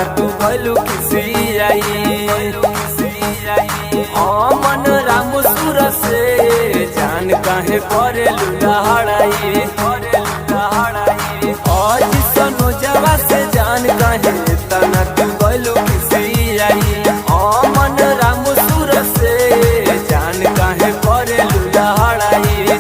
तना तू भलू किसी मन राम सुर से जान काहे करे लुलाड़ाई आज सनो जवा से जान काहे तना तू भलू किसी मन राम सुर से जान काहे करे लुलाड़ाई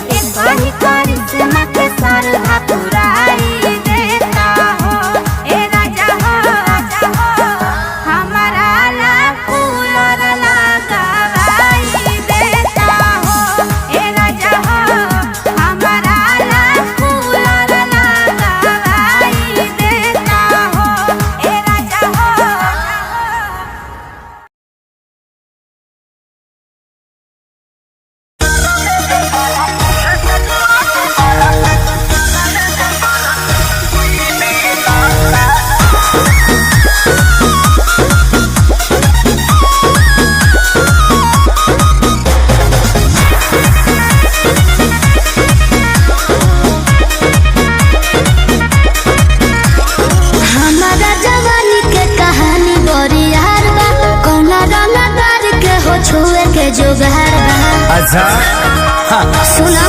सुना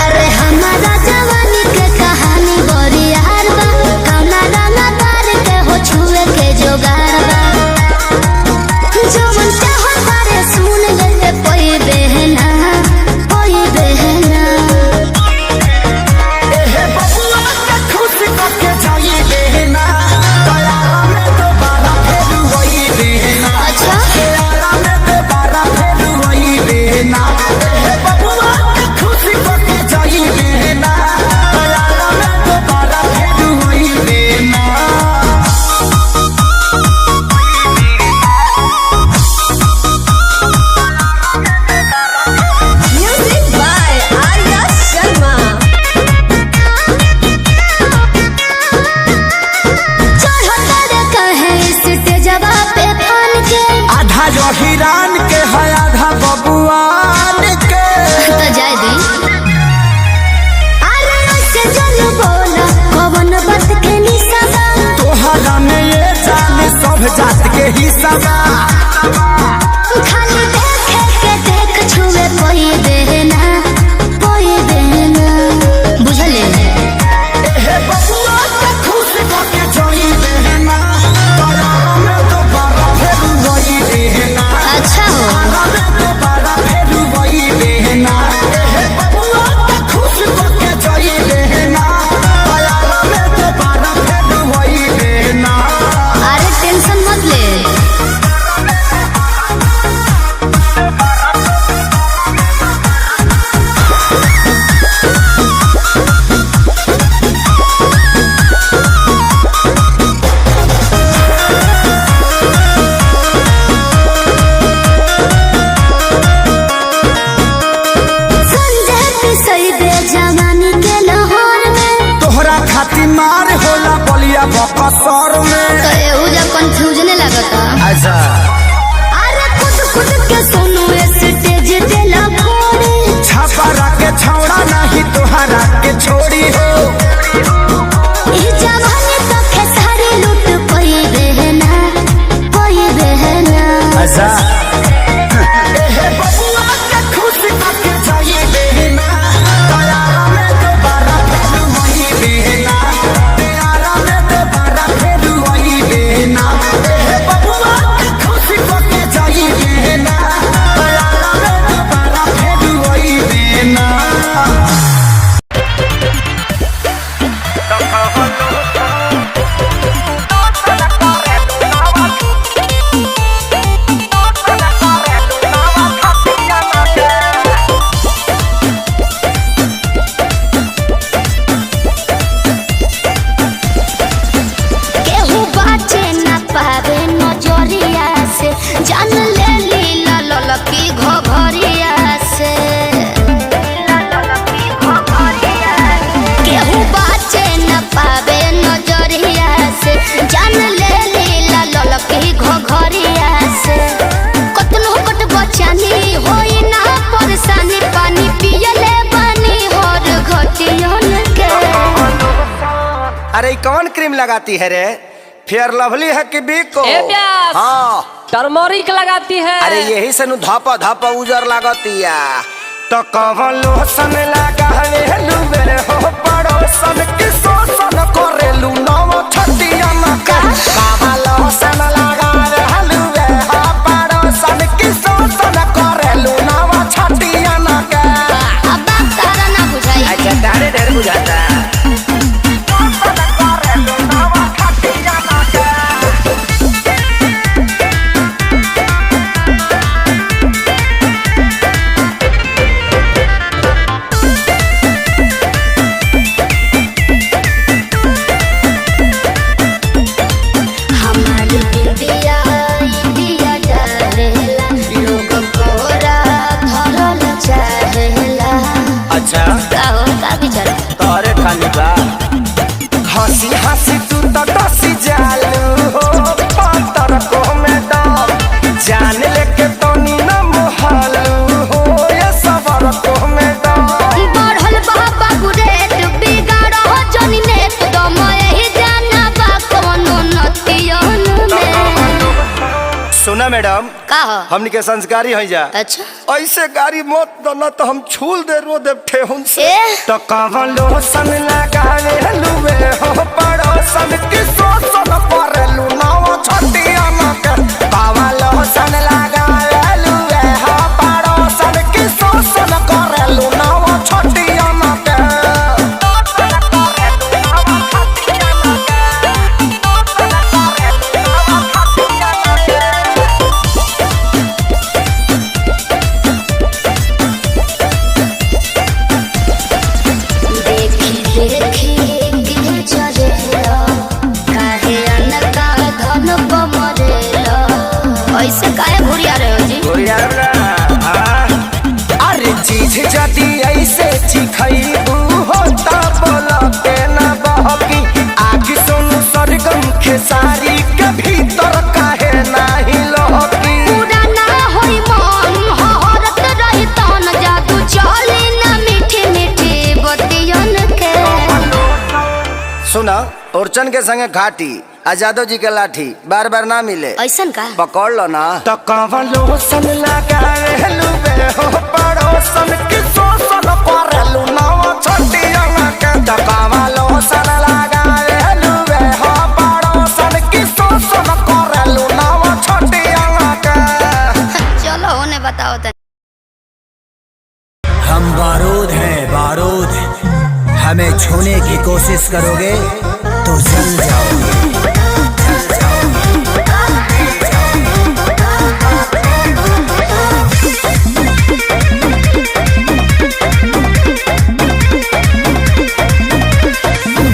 अरे हमारा जवानी के कहानी बड़ी यार बा कौना रंगा तार के हो छुए के जोगार बा जो मन चाहो तारे सुन ले कोई बहना एहे बबुआ के खुश करके जाई बहना दया में दोबारा फेर वही बहना अच्छा दया में दोबारा फेर वही बहना हिरान के है आधा बबुआन के तो जाय दी अरे ऐसे जन बोला कौन बात के निशाबा तोहरा में ये जान सब जात के हिस्सा खाली देखे के देख छुए कोई देना बुझले एहे बबुआ के खुश करके जाई बहना दया में दोबारा फेर वही बहना अच्छा हो दोबारा फेर वही बहना एहे बबुआ के खुश करके जाई बहना दया में दोबारा फेर वही बहना अरे टेंशन मत ले मार होला बलिया बकसर में तो एहू जब कंफ्यूजन लगता अच्छा अरे खुद के सोनू स्टेज देला फोड़े छापरा के छौड़ा नहीं तोहरा के छोड़ी हो ई जवानी तो खेसारी लूट कोई बहना अच्छा एहे बबुआ के खुश करके जाई बहना दया में दोबारा फेर वही बहना दया में दोबारा फेर वही बहना एहे बबुआ के खुश करके जाई बहना दया में दोबारा फेर वही बहना जान ले लीला ललकी घोघरिया से केहू बाचे न पावे नजरिया से जान ले लीला ललकी घोघरिया से कतनो कट बचानी होई ना परेशानी पानी पियले पानी और घटियन के अरे कौन क्रीम लगाती है रे? फेयर लवली है कि बिको? ए प्यास हाँ टर्मोरिक लगाती है। अरे यही से नु धपा धपा उजर लागतिया। तो कवन लोसन लगावे लुबे हो पड़ोसन की शोषण करेलू नव छतिया मका। कवन लोसन लगावे लुबे हो पड़ोसन की शोषण करेलू नव छतिया मका। अब बात तारा ना बुझाई। अच्छा तारे ढेर बुझाता। हंसी हंसी तू तो डसी जालू हो पातर को में दम जान लेके तो नी न मोहलू हो ये सबर को में दम बढ़ल बाबा गुरेट बिगाड़ हो जनी नेत दम यही जाना बा कोनो नतियन में। सुना मैडम का हो? हमनी के संस्कारी है जा। अच्छा ऐसे गाड़ी मत दना तो हम छूल दे रो दे ठेहुन से। तो कवन लोसन लगावे लुबे हो पड़ोसन की शोषण करेलू नव छतिया मका। कवन लोसन लगावे लुबे हो पड़ोसन की शोषण करेलू नव छतिया मका। ऐसे काहे घुरिया रहे हो जी? अरे चीज जदी ऐसे चिखैबू हो ता बोला के ना बहकी। आग सोनू सरगम खेसारी के भीतर काहे नाही लहकी। पूरा ना होई मन हहरत रही तन जादू चली ना मीठी मीठी बतियन के। सुना ओरचन के संगे घाटी आजादो जी के लाठी बार बार ना मिले। ऐसन का? पकड़ लो ना। तो कवन लोसन लगावे लुबे हो पड़ोसन की शोषण करेलू नव छतिया मका। तो कवन लोसन लगावे लुबे हो पड़ोसन की शोषण करेलू नव छतिया मका। चलो होने बताओ तनी। हम बारूद हैं बारूद, हमें छूने की कोशिश करोगे तो जल जाओगे।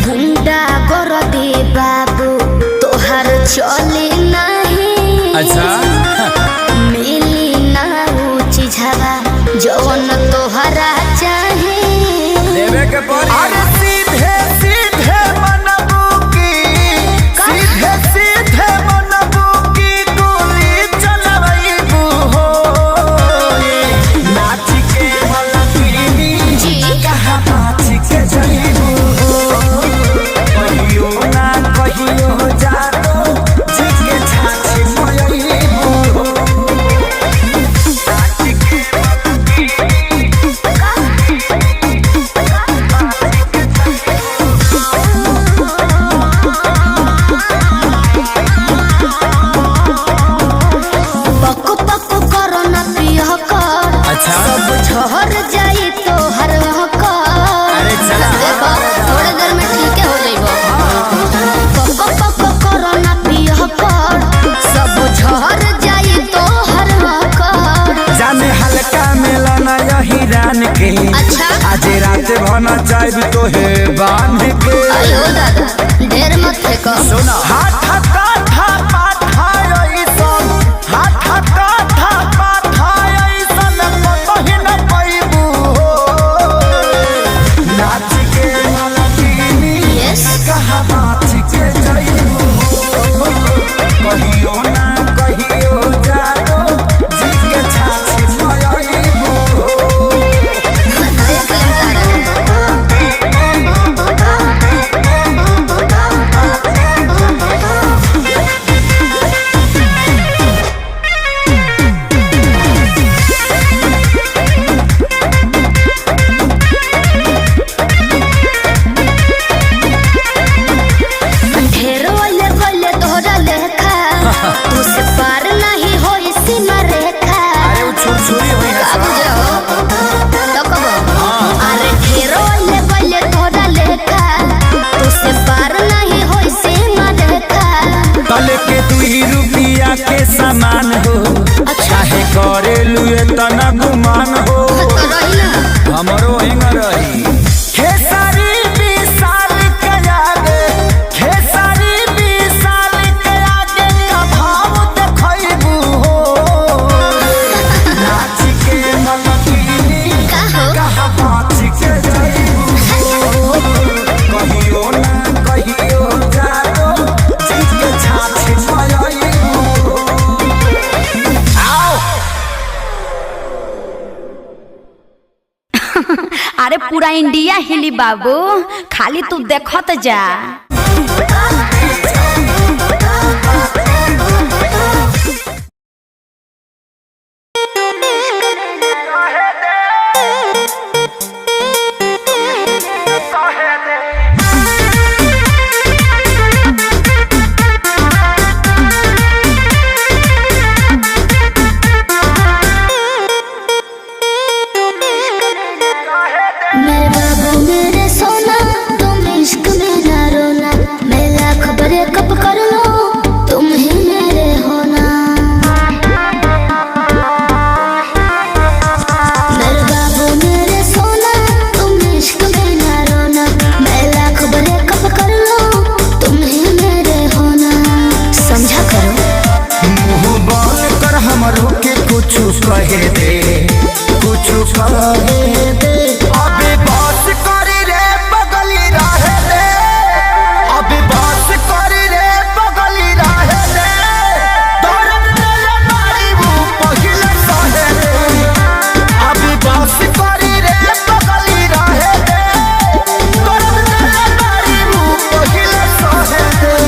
गुंडा कर दे बाबू तोहर चली नहीं। अच्छा मिली ना ऊंची झवा जवन तोहरा चाहे। देवे के पड़ी। अरे सीधे सीधे मनबू की सीधे सीधे मनबू की गोली चलवैबू हो। नाच के मलकिनी जी कहाँ नाच के जइबू हो। कहियो ना कहियो जानो जी के छाछ मयइबू हो। नाच के पको पको करो ना पिया कर। अच्छा। सब झहर जाई तो हर कर। अरे चला। देखो थोड़े देर में ठीक हो जाइबो। पको पको करो ना पिया कर। सब झहर जाई तो हर कर। जाने हल्का मिलना यही रान के। अच्छा। आज रात भना चाहब तो है बांध के। अयो दादा ढेर मत फेंको। सुना हाथ काथा पाथाई सन हाथ काथा पाथाई सन कतही न पैबू हो। नाच के मलकिनी Yes। कहाँ नाच के जइबू हो। कहियो ना कहियो जानो जी के छाछ मयइबू हो। देख लेम तारा। अरे पूरा इंडिया हिली बाबू, खाली तू देखत जा। कहे दे कुछ कहे दे, अभी बस करी रे बगली रहे दे, अभी बस करी रे बगली रहे दे, दर्द दिले मारी वो पहिले सहे दे, अभी बस करी रे बगली रहे दे, दर्द दिले मारी वो पहिले सहे दे।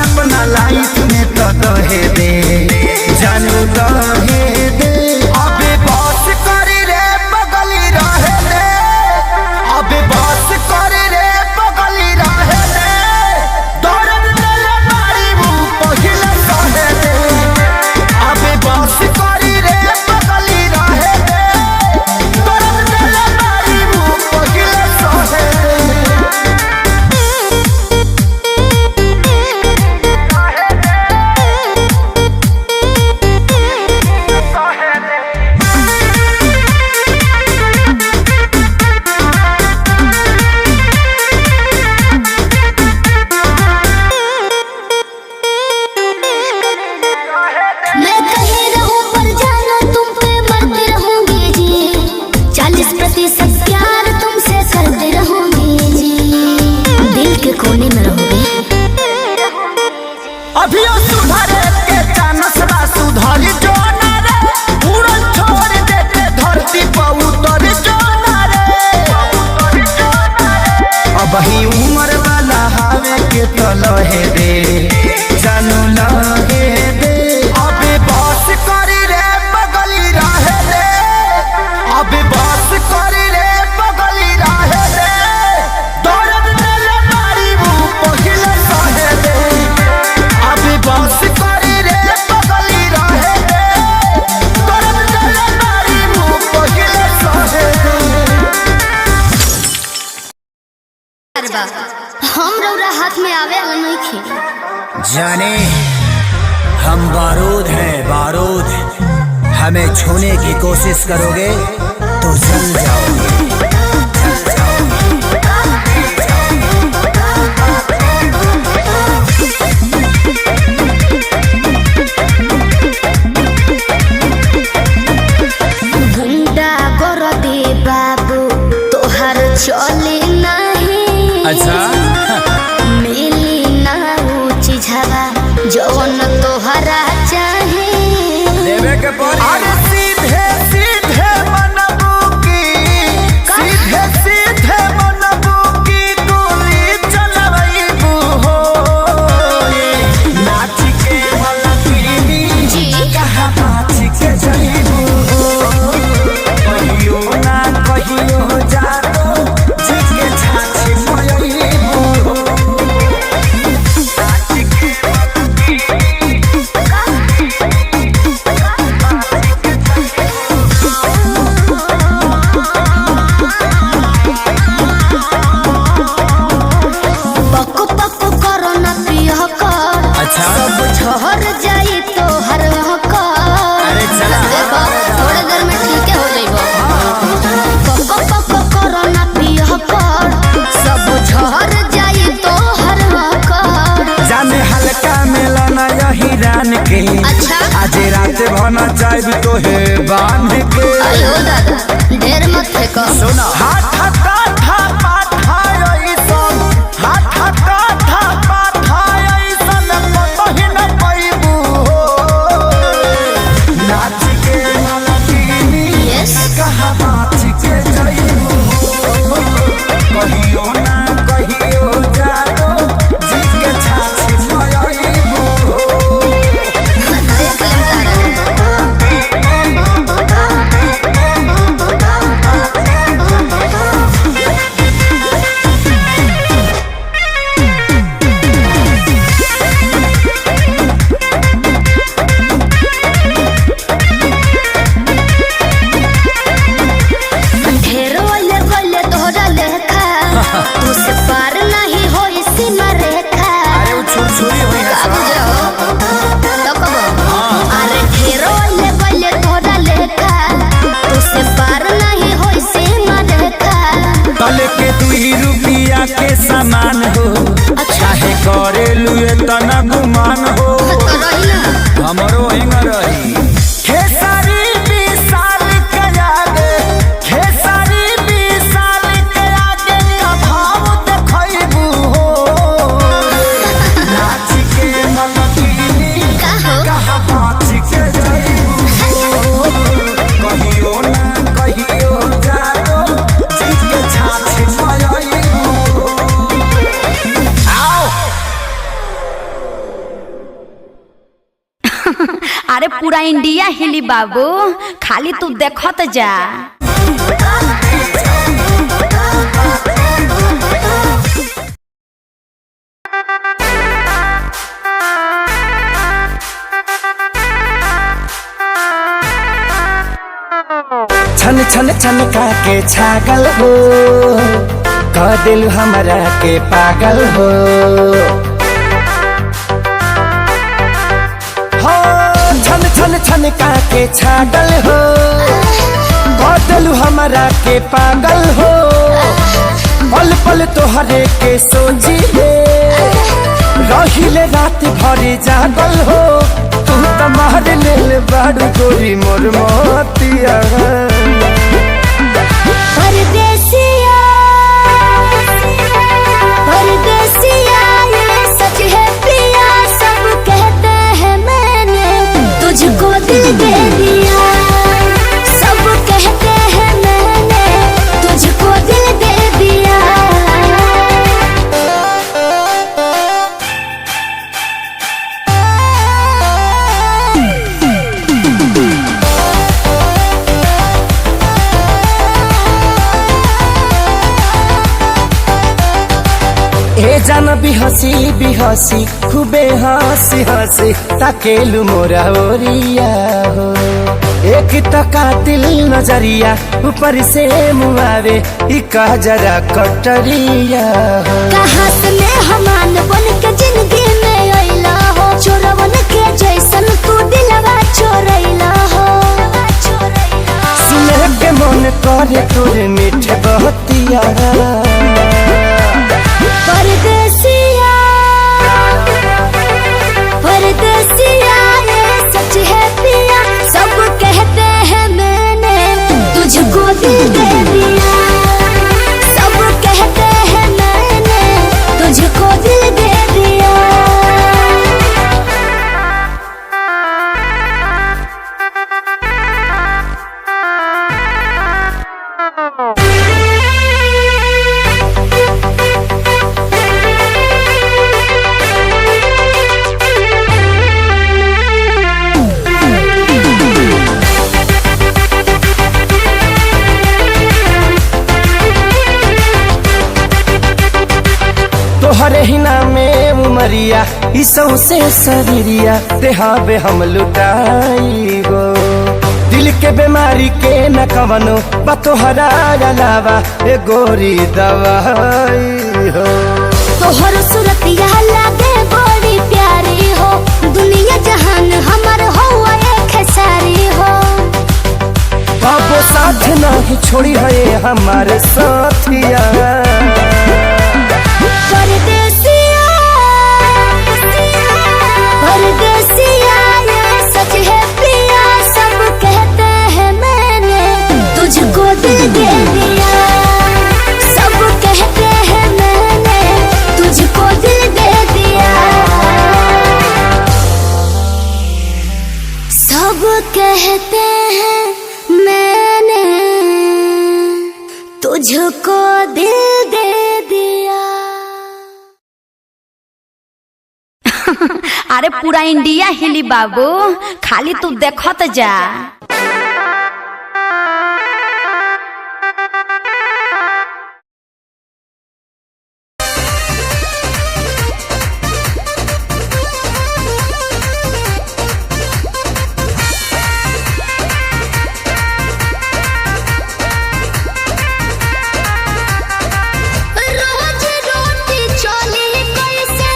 अपना लाइफ में तो दहे दे जानू दहे दे, अभी बस करी रे बगली रहे दे, अभी बस करी रे बगली रहे दे, दर्द दिले मारी वो पहिले सहे दे, अभी बस करी रे बगली रहे दे, दर्द दिले मारी वो पहिले सहे दे। मैं कहीं रहूं पर जानो तुम पे मरती रहूंगी जी, 40% प्यार तुमसे करती रहूंगी जी, दिल के कोने में रहोगे। अभी सुधरे के चानस बा सुधरी जो ना रे, पूरा छोड़ देते धरती पर उतर जो ना रे, अब ही उम्र वाला हवे के तो लहे दे जानू लहे दे, अभी बस करी रे बगली रहे दे, अभी बस करी रे बगली रहे दे, दर्द दिले मारी वो पहिले सहे दे, अभी बस करी रे बगली रहे दे, दर्द दिले मारी वो पहिले सहे दे। हम रौरा हाथ में आवे वाला नहीं खे। जाने हम बारूद हैं बारूद, हमें छूने की कोशिश करोगे तो जल जाओगे। गुंडा कर दे बाबू तोहर चले नहीं, अच्छा मिली ना ऊंची झवा जौन तोहरा चाहे, देवे के पड़ी। अरे सीधे सीधे बनबू की अच्छा सब झहर जाई तो हर अरे चला देखो थोड़े देर में ठीक हो जाइबो पको पको कोरोना पियो कर सब झहर जाई तो हर जाने हल्का मिलना यही रान के अच्छा आज रात भना चाहब तो है बांध के अयो दादा ढेर मत फेंको सुना हाथ काठा पाठा ऐसन हाथ काठा पाठा ऐसन कतही न पैबू नाच के नलकीनी यस कहा बाच के जइबू कहियो ना कहियो जानो जी के छाछ मयइबू देख लेम तारा ढेरो ले गोले तोहरा लेखा तू से पार नहीं होई सीमा रेखा अरे वो छुरछुरी हुई है काबू जाओ तो कबो अरे ढेरो ले गोले तोहरा लेखा तू से पार नहीं होई सीमा रेखा तल के 2 रुपया के सामान हो चाहे करे लुए तना गुमान हो तो रही ना हमरो हिंग रही खेसारी विशाल के आगे खेसारी विशाल के आगे का भाव देखइबू हो नाच के मलकीनी का हो कहा बाच के जइबू कहियो ना कहियो जानो जी के छाछ मयइबू आओ अरे पूरा इंडिया हिली बाबू खाली तू देखत जा। छन छन छन का के छागल हो कह दिल हमरा के पागल हो हो छन छन छन का के छागल हो कह दिल हमरा के पागल हो पल पल तोहरे के सोची रहिले रात भरी जागल हो तू तो मार लेल बाड़ू गोरी मोर मोतिया परदेसिया परदेसिया ये सच है पिया सब कहते हैं मैंने तुझको दिल दे दिया सब कहते हैं मैंने तुझको दिल दे दिया ए जान बिहसी खूबे हंसी हंसी ताकेलु मोरा ओरिया हो एक तो कातिल नजरिया ऊपर से मुआवे ई कह जरा कटरिया हो कहाँ से मेहमान बन के जिंदगी में अइला हो चोरवन के जैसन तू दिलवा चोरैला हो सुने के मन करे तोरे मीठे बहतिया परदेसिया परदेसिया ये सच है पिया सब कहते हैं मैंने तुझको दिल दे दिया सब कहते हैं मैंने तुझको दिल दे दिया तोहरे ही नामे उमरिया इसौ से शरीरिया देहाबे हम लुटाई हो दिल के बीमारी के न कवनो बा तोहरा अलावा ए गोरी दवाई हो तोहर सूरतिया लागे बड़ी प्यारी हो नहीं छोड़ी है हमारे साथिया। परदेसिया परदेसिया ये सच है पिया, सब कहते हैं मैंने तुझको दिल दे दिया। सब कहते हैं मैंने तुझको दिल दे दिया। सब कहते हैं मैंने तुझको दिल दे दिया। अरे पूरा इंडिया हिली बाबू, खाली तू देखत जा। रोज रोटी चोली कैसे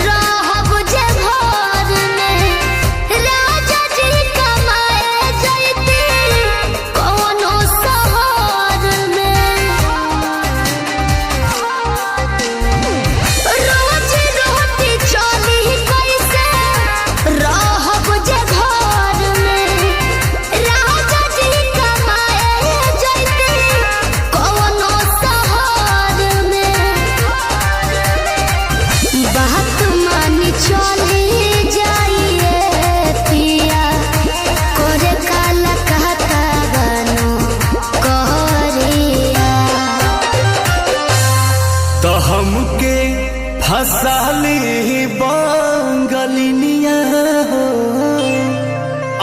रहब जे घर में, राजा जी कमाए जैती कोनो शहर में। रोज रोटी चोली कैसे रहब जे घर में, राजा जी कमाए जैती कोनो शहर में। बात मानी चली जाइए पिया, करे काला कहता बनो कहरिया। तो हमके फसाली बंगलिनिया हो,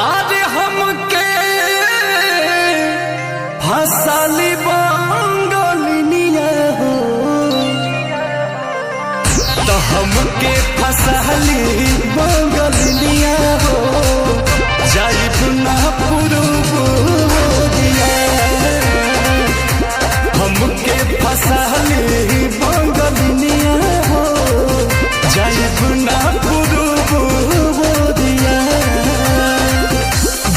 आज हमके फसाली बंगलिनिया हो। तो हमके फसाली बंगलिनिया हो, जाइब ना पुरुबोदिया। हमके फसाली बंगलिनिया हो, जाइब ना पुरुबोदिया।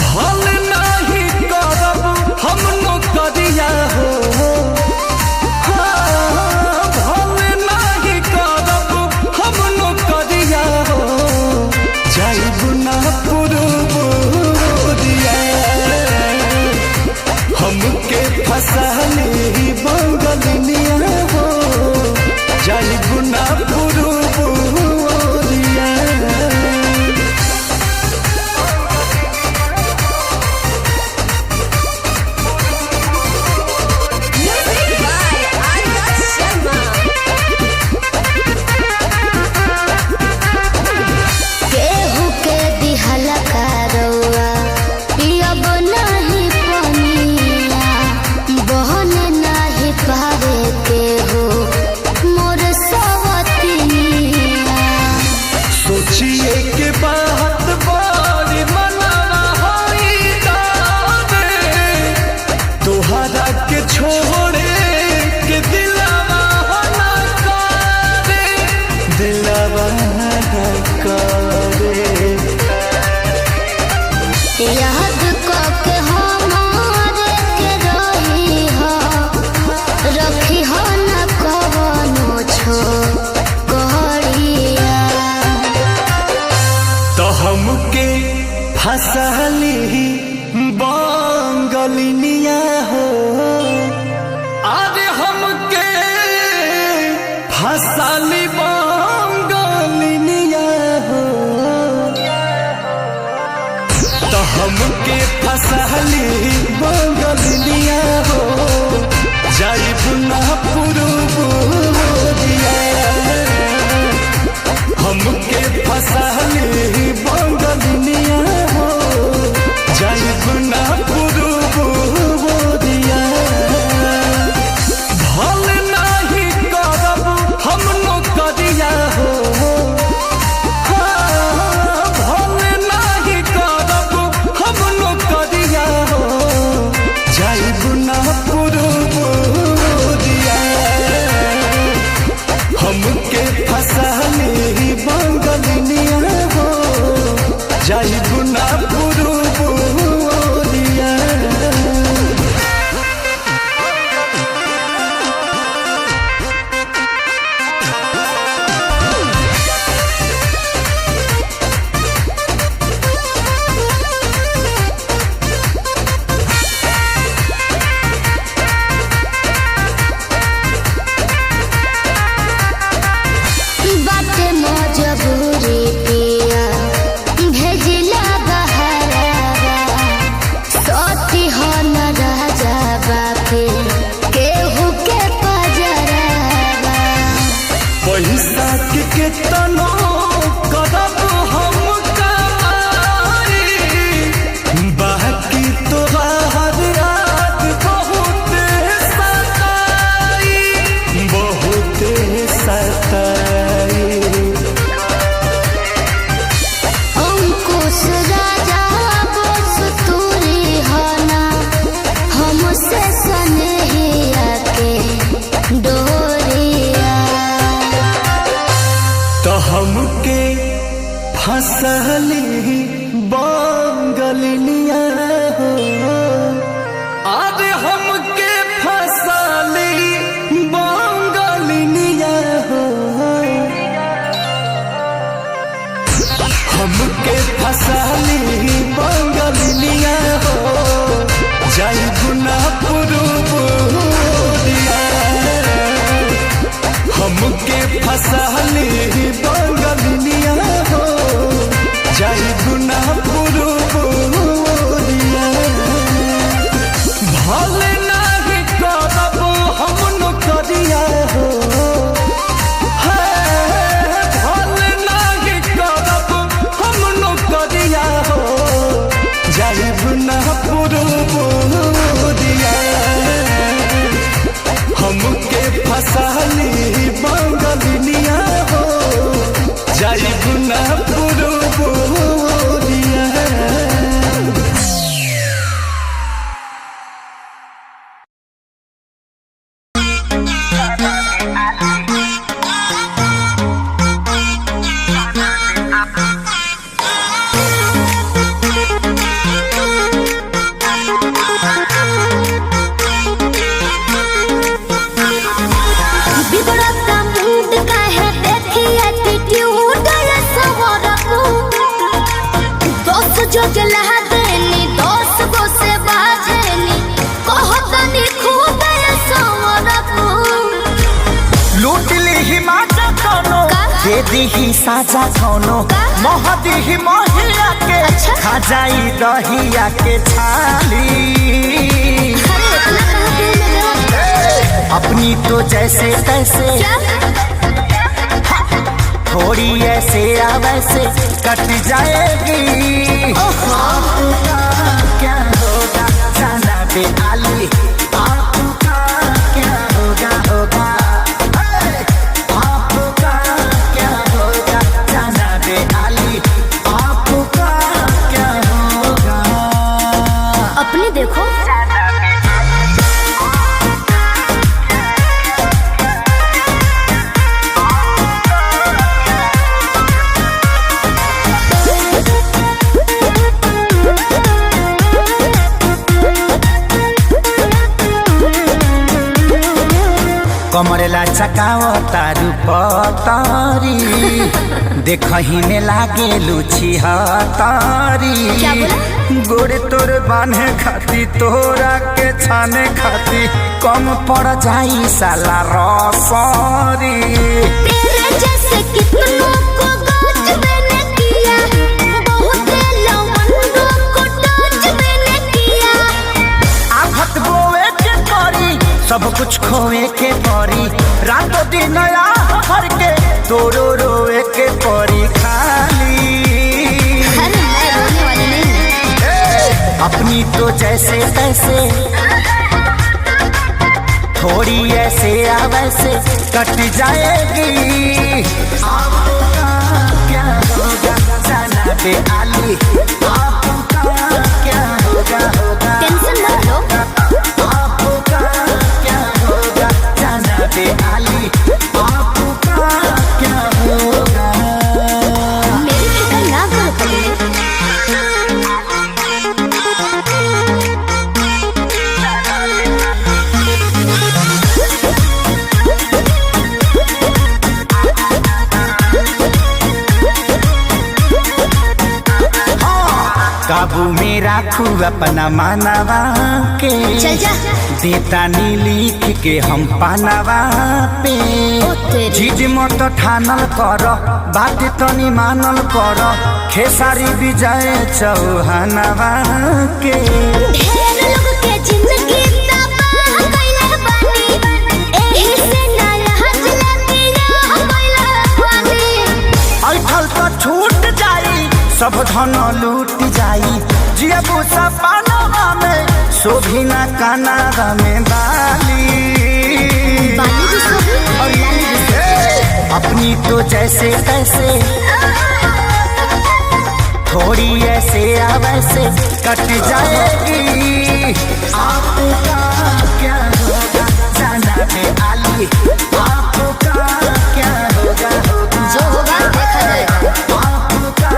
भल नहीं करब हम नौकरिया हो, भल नहीं करब हम नौकरिया हो, जाइब ना पुरुबोदिया। हमके फसाली बंगलिनिया हो, जाइब ना पुरुबोदिया। केहू के दिहल करौआ पियब नहीं पनिया, बहन नहीं पावे केहू मोर सवतिनिया। सोचिए के बात बड़ी मनवा होई दावे, तोहरा के छोड़े के दिलवा ना करे, दिलवा ना करे। याद के हमारे के रही हो, रखी हो न कवनो छो गहरिया। तो हमके फसाली बंगलिनिया हो, आज हमके फसाली बंगलिनिया हो। तो हमके फसाली बंगलिनिया हो, जाइब ना पुरुबोदिया। हमके फसाली बंगलिनिया हो, जाइब ना पुरुबोदिया। भल नहीं करब हम नौकरिया हो, भल नहीं करब हम नौकरिया हो, जाइब ना पुरुबोदिया। हमके फसाली बंगलिनिया हो, जाइब ना पुरुबोदिया। पैसा के कितनो करब हम कमाई, बाकी तोहार याद बहुत सताई, बहुत सताई। अंकुश राजा बस तूरी हना, हमसे सनेहिया के डोरिया। तो हमके फसली बंगलिया हो, अरे हमके फसली बंगलिया हो, हमके फसली बंगलिया हो, जाई गुना पुरुबुरिया। हमके फसली बंगलिया हो, जाई गुना पुरुबुरिया। भले नाही करब हम नौकरिया हो, भले नाही करब हम नौकरिया हो, जाई गुना पुरुबुरिया। हमके फसली बंगलिया हो, जाई गुना पुरुबुरिया। बिगड़ता मूड काहे देखी एटीट्यूड ये सवरकू। दोस्त जो जला देनी 10 गो से बाजेनी, कहतनी खूब ये सवरकू। लूट ली माजा कोनो, दे दी साजा कोनो, मोह दी मोहिया के, अच्छा। खा जाई दहिया के छाली। अरे इतना कहाँ दिल में देवा? अपनी तो जैसे तैसे, क्या? थोड़ी ऐसे या वैसे कट जाएगी। आपका क्या होगा जाना पे आली, आपका क्या होगा होगा। आपका क्या होगा जाना पे आली, आपका क्या होगा। अपनी देखो। कमरेला चकाओ तारू पतारी, देखही में लागे लुची हतारी। क्या बोला? गोरे तोर बांधे खाती, तोरा के छाने खाती, कम पड़ जाई साला रसरी। तेरे जैसे कितनों को गाज मैंने किया, बहुत लवंडों को टच मैंने किया। आफत बोए के परी, सब कुछ खोए के परी, रातों दिन भर के तोरो रोए के परी खाली। अरे मैं रोने वाली नहीं हूँ। अपनी तो जैसे तैसे, थोड़ी ऐसे या वैसे कट जाएगी। आपका क्या होगा जाना पे आली, आपका क्या होगा होगा। टेंशन मत लो। आपका क्या होगा जाना पे आली, आपका क्या होगा। मेरी फिक्र ना करो कभी। काबू में राखू अपना मानवा के, चल जा। देता नी लिख के हम पानवा पे। ओ तेरी। जीज मत ठानल कर, बात तनी मानल कर, खेसारी विजय चौहानवा के। ढेर लोग के जिंदगी तबाह कइले बानी, एही से ना यहाँ जिला पिया कइले सब धन लूट जाई जियबू सपनवा में शोभी ना कनावा में बाली बाली भी शोभी और लाली भी शोभी। अपनी तो जैसे तैसे थोड़ी ऐसे या वैसे कट जाएगी। आपका क्या होगा जाना पे आली, आपका क्या होगा जो होगा देखा जाएगा। आपका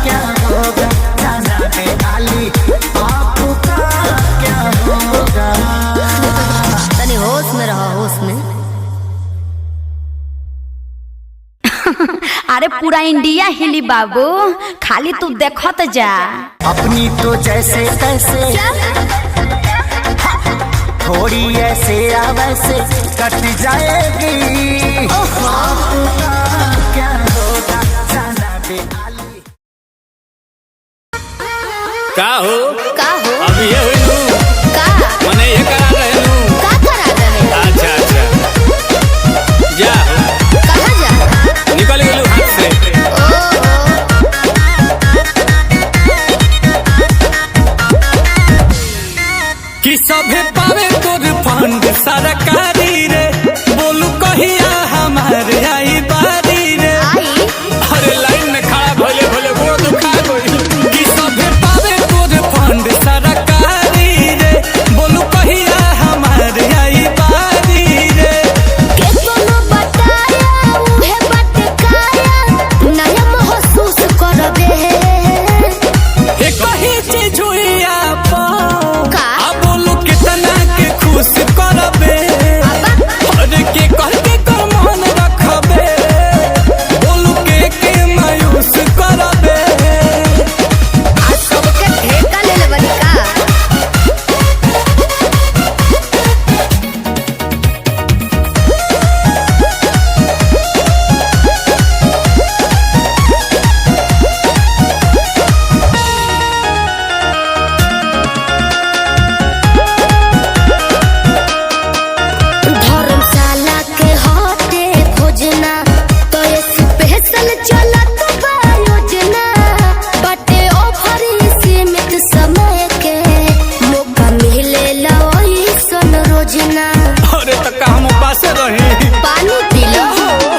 क्या होगा जाना पे आली, आपका क्या होगा। तनी होश में रहो, होश में। अरे पूरा इंडिया हिली बाबू, खाली तू देखत जा। अपनी तो जैसे तैसे थोड़ी ऐसे या वैसे कट जाएगी। आपका क्या होगा जाना पे आली। का हो का हो अब ये हुई नू का मने ये करा रहे नू। का करा रहे? अच्छा अच्छा जा कहाँ जा? निकल गेलू हाथ से। कि सभे पावे तोर फंड सरकारी रे, बोलू कहिया हमारे आई बारी रे। आई अरे लाइन में खड़ा भोले भोले गोड़ दुखा गई। कि सभे पावे तोर फंड सरकारी रे, बोलू कहिया हमारे आई बारी रे। के कोनो बताया उहे बटकाया नया महसूस करबे। ए कही चीज हुई आप का? आ बोलू कितना के खुश करबे। अरे के कह के कर मन रखबे, बोलू के मायूस करबे। आज सबके ठेका ले लेबनी का? धर्मशाला के होते भोजना तो ये स्पेशल चलत बा योजना। बटे ऑफर सीमित समय के मौका मिलेला ओइसन रोजना। अरे तक हम पास रही, पानी पी लो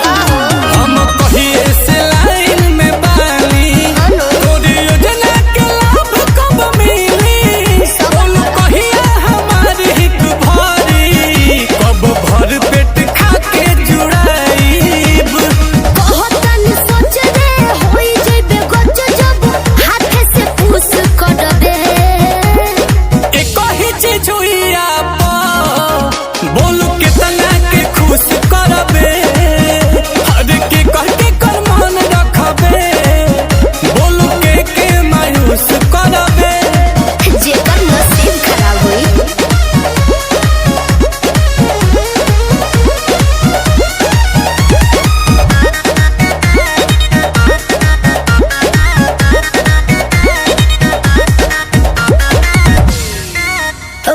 आहो हम कहिए से लाइन में बानी। हेलो तोरी योजना के लाभ कब मिली, बोलू कहिया हमारी हिक भरी। कब भर पेट खा के जुड़ाईब। कहतन सोच रे होई जइबे गज जब हाथ से पूछ करबे। ए कही चीज हुई आप बोलू कितना के खुश करबे। अरे के कह के कर मन रखबे, बोलू के मायूस करबे। जेकर नसीब खराब हुई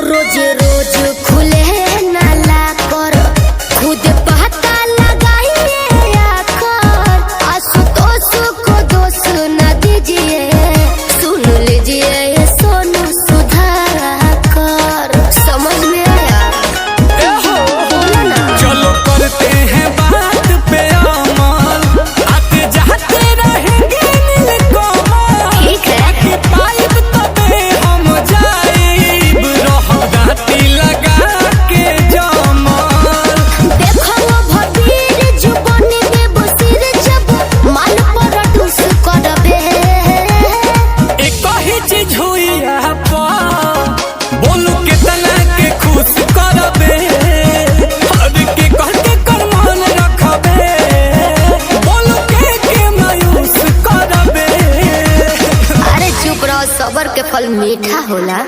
रोज रोज खुले नाला कर खुद पता लगाइए आकर। आशुतोष को दोष न दीजिए, सुन लीजिए ये सोनू सुधाकर। समझ में आया? बोलो ना। चलो करते हैं बात पे अमल, आते जाते रहेंगे नीलकमल। ठीक है। बाकी पाइप तबे हम जाइब, रह गाती लगा के जमल। देखो वो भबीर जुबानी में बसीर जब माल पर ठुस करबे। एक ही चीज हुई आप बोलू कितना के खुश करबे। अरे के कह के कर मन रखबे, बोलू के मायूस करबे। अरे चुप रहो, सबर के फल मीठा होला।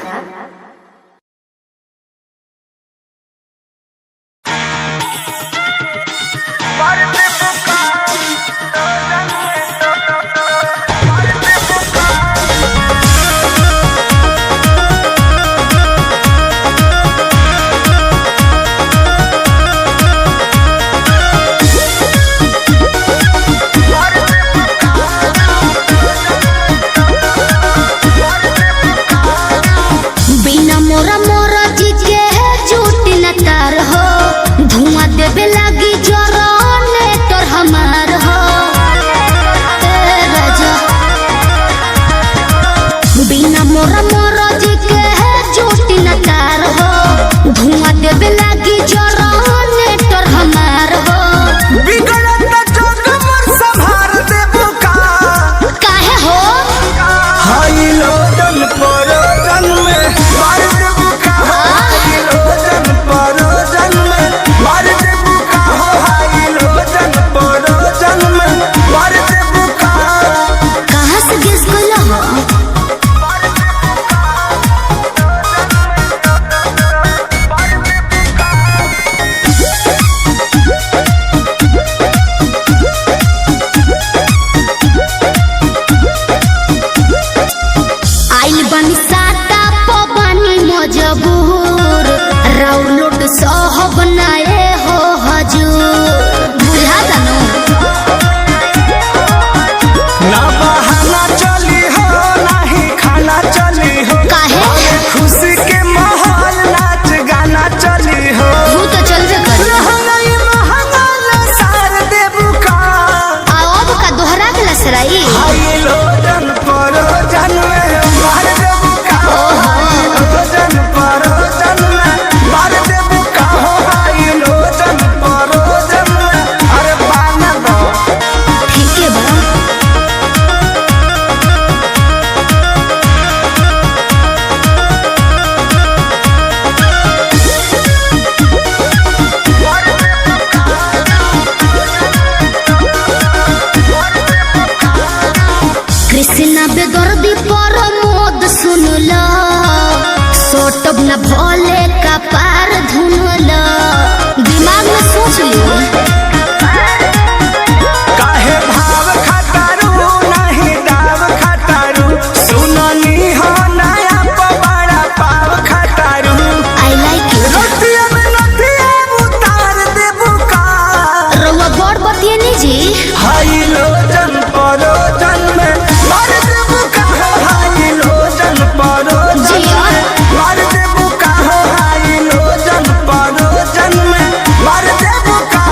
जब न भोले का पार धुनल दिमाग में सोच लियो काहे भाव खटारू नहीं दाव खटारू सुननी हो नया पवाड़ा पाव खटारू आई लाइक यू रतिया में नथिया उतार देबू का रउआ बड़ बतिए नी जी हाई लोजन परोजन में मार देबू का हाई लोजन परोजन जिया। में मार देबू का हाई लोजन परोजन में मार देबू का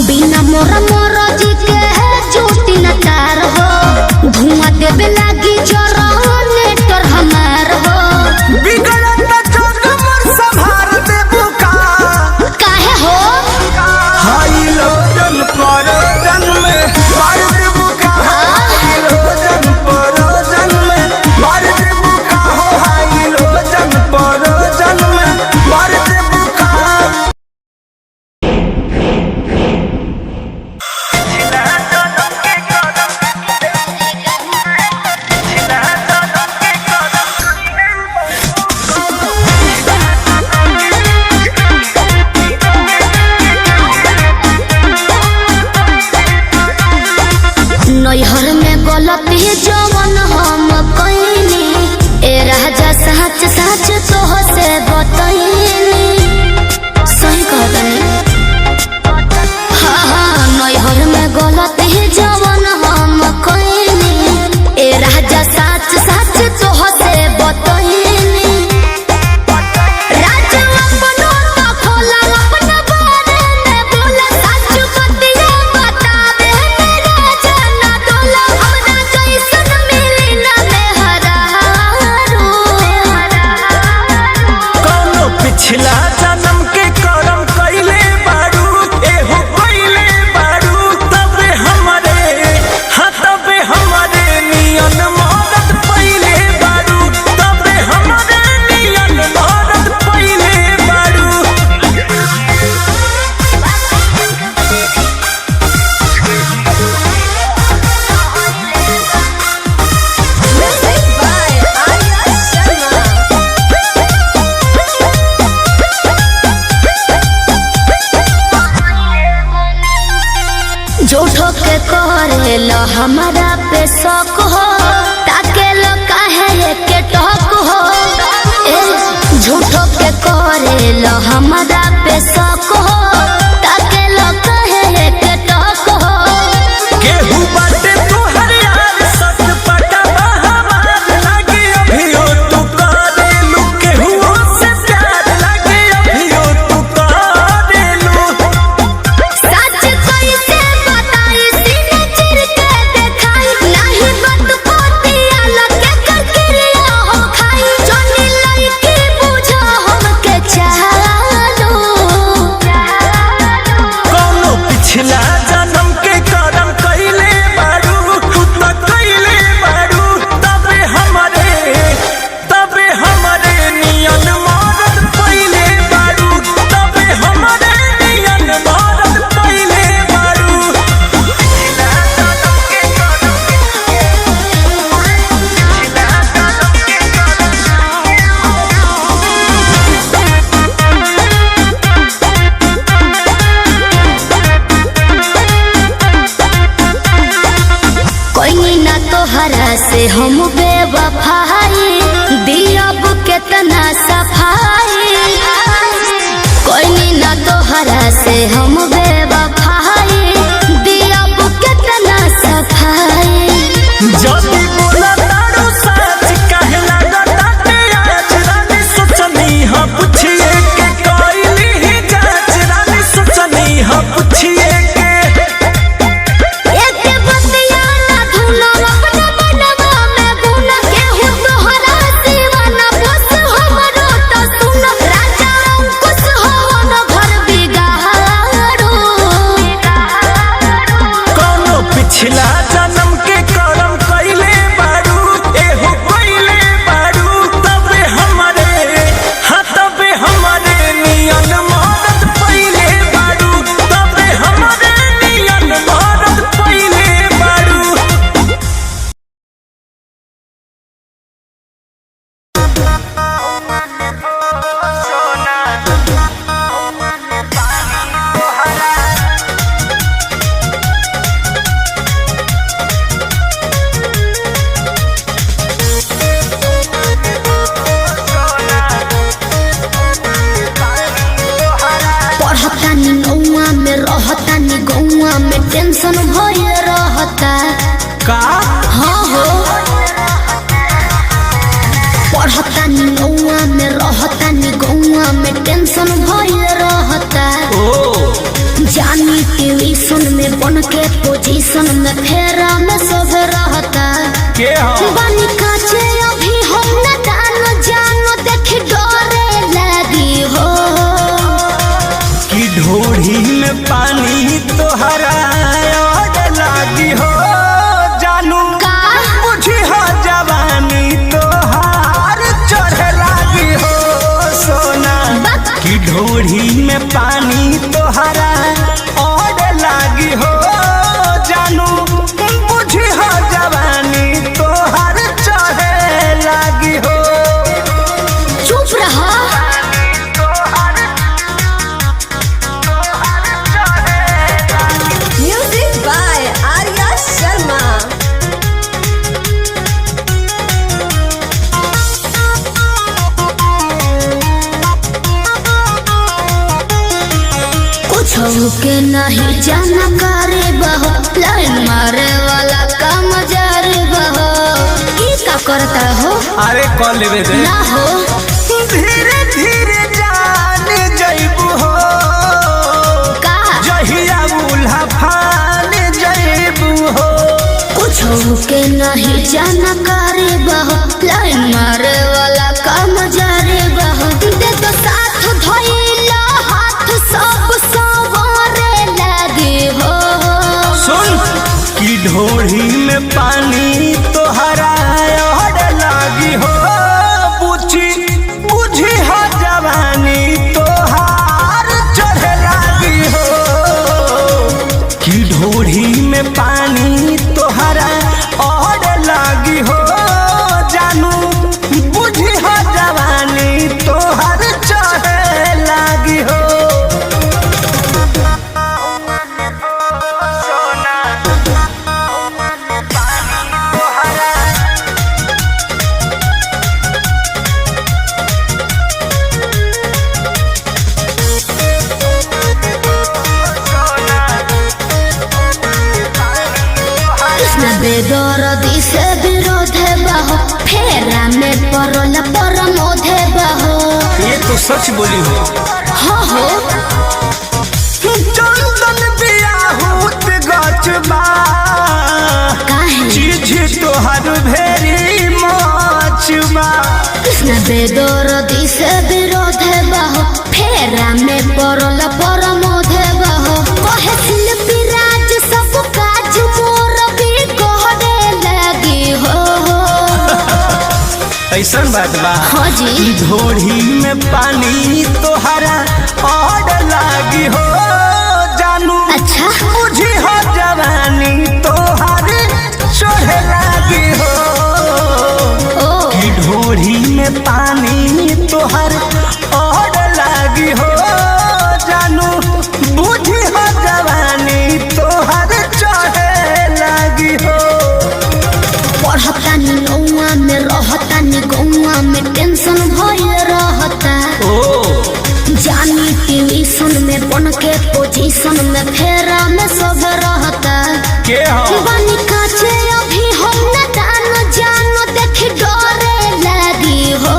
बिना मोरा मोरा जी के झूठी न तार हो धुआं देवे लागी जरा नेटर हमार हो बिगड़त जोग मोर संभार देबू का काहे हो हाई लोजन परोजन में मार देबू का हाई लोजन परोजन में मार देबू का हाई लोजन परोजन में मार देबू का नैहर में गलती जवन हम कइनी ए राजा सच सच तोह से बतइनी सही कहतनी हाँ नैहर में गलती जवन हम कइनी ए राजा सच सच तोह से बतइनी राजा अपनो तो खोला अपना बारे में बोला सच बतिया बतावे मेरा जाना डोला हमरा कैसन मिली ना मेहरारू कौनो पिछला जन्म के करम कइले बारू एहो कइले बारू तबे हमरे हाँ तबे हमरे नियन मदद पइले बारू तबे हमरे नियन मदद पइले बारू झूठो के करे लो हमारा पे शौक हो ताके लो काहे के टोक हो ए झूठो के करे लो हमारा पे शौक हो ताके लो काहे के टोक हो केहू बाटे तोहर यार सच पटा हमार लागे अभियो तू करेलू केहू से प्यार लागे अभियो तू करेलू सच कैसे बताई सीने चिर के देखाई नहीं बत पोतिया लगे कर क्रिया हो खाई जोनी लड़की बुझो हमके चालो कौनो पिछला जन्म के करम कइले बारू तू तो कइले बारू तबे हमरे नियन मदद पइले बारू तबे हमरे नियन मदद पइले बारू कोई ना तोहरा से हम बेवफाई दियब केतना सफाई कोई ना तोहरा से हम बेवफाई दियब केतना सफाई जल्दी बोला तारू सच काहे लागताटे आज रानी सोचनी हाँ पूछिए के कइली ही जांच रानी सोचनी हाँ पूछिए के एते बतिया ना धुनो अपना मनवा में बुन केहू तोहरा दीवाना बस हमरो तो सुन राजा अंकुश हो न घर बिगाड़ो कौनो पिछला जन्म के करम कइले बारू एहो कइले बारू तबे हमरे हाँ तबे हमरे नियन मदद पइले बारू तबे हमरे नियन मदद पइले बारू बन के पोजीशन में फेरा में सब रहता के हो बनी काचे अभी हम न जानो देख डरे लगी हो कि ढोढ़ी में पानी तोहरा और लागी हो जानू का बुझी हो जवानी तोहार चढ़े लागी हो सोना कि ढोढ़ी में पानी तोहरा और लागी हो जानू बुझी हो जवानी तोहार चढ़े लागी हो चुप रहा Music by Arya Sharma. कुछ के नहीं जानकारी बहो लाइन मारे वाला काम जारी बहो की का करता हो अरे कॉल लेवे दे ना हो धीरे धीरे जान जइबू हो का जहिया उल्हा फान जइबू हो कुछ के नहीं जानकारी बहो लाइन मारे वाला काम जारी बहो दे तो साथ धइला हाथ सब सवारे लगे हो सुन कि ढोढ़ी में पानी तोहरा और लागी हो बुझी हो जवानी तोहार चढ़े लागी हो कि ढोढ़ी में पानी तोहरा और लागी हो जानू बुझी हो जवानी तोहार चढ़े लागी हो सोना पानी तोहरा कृष्ण बेदरदी से विरोध बहो फेरा में परल परमोध बहो ये तो सच बोली हो हो चंदन बियाहूत गचबा काहे चीज तोहर भेरी मचबा कृष्ण बेदरदी से विरोध बहो फेरा में परल परमोध बहो कहे शिल्पी राज सब काज मोर भी कहने लगी हो ऐसन बात बा हाँ जी ढोढ़ी में पानी तोहरा और लागी हो जानू अच्छा बुझी हो जवानी तोहर चढ़े लागी हो ओ कि ढोढ़ी में पानी तोहर और लागी हो जानू बुझी हो जवानी तोहर चढ़े लागी हो पढ़तानी नौआ में रहतानी गौआ में टेंशन भइल रहता ओ जानी ट्यूशन में बन के पोजीशन में फेरा में सब रहता के हो बनी काचे अभी हम न जानो देख डरे लगी हो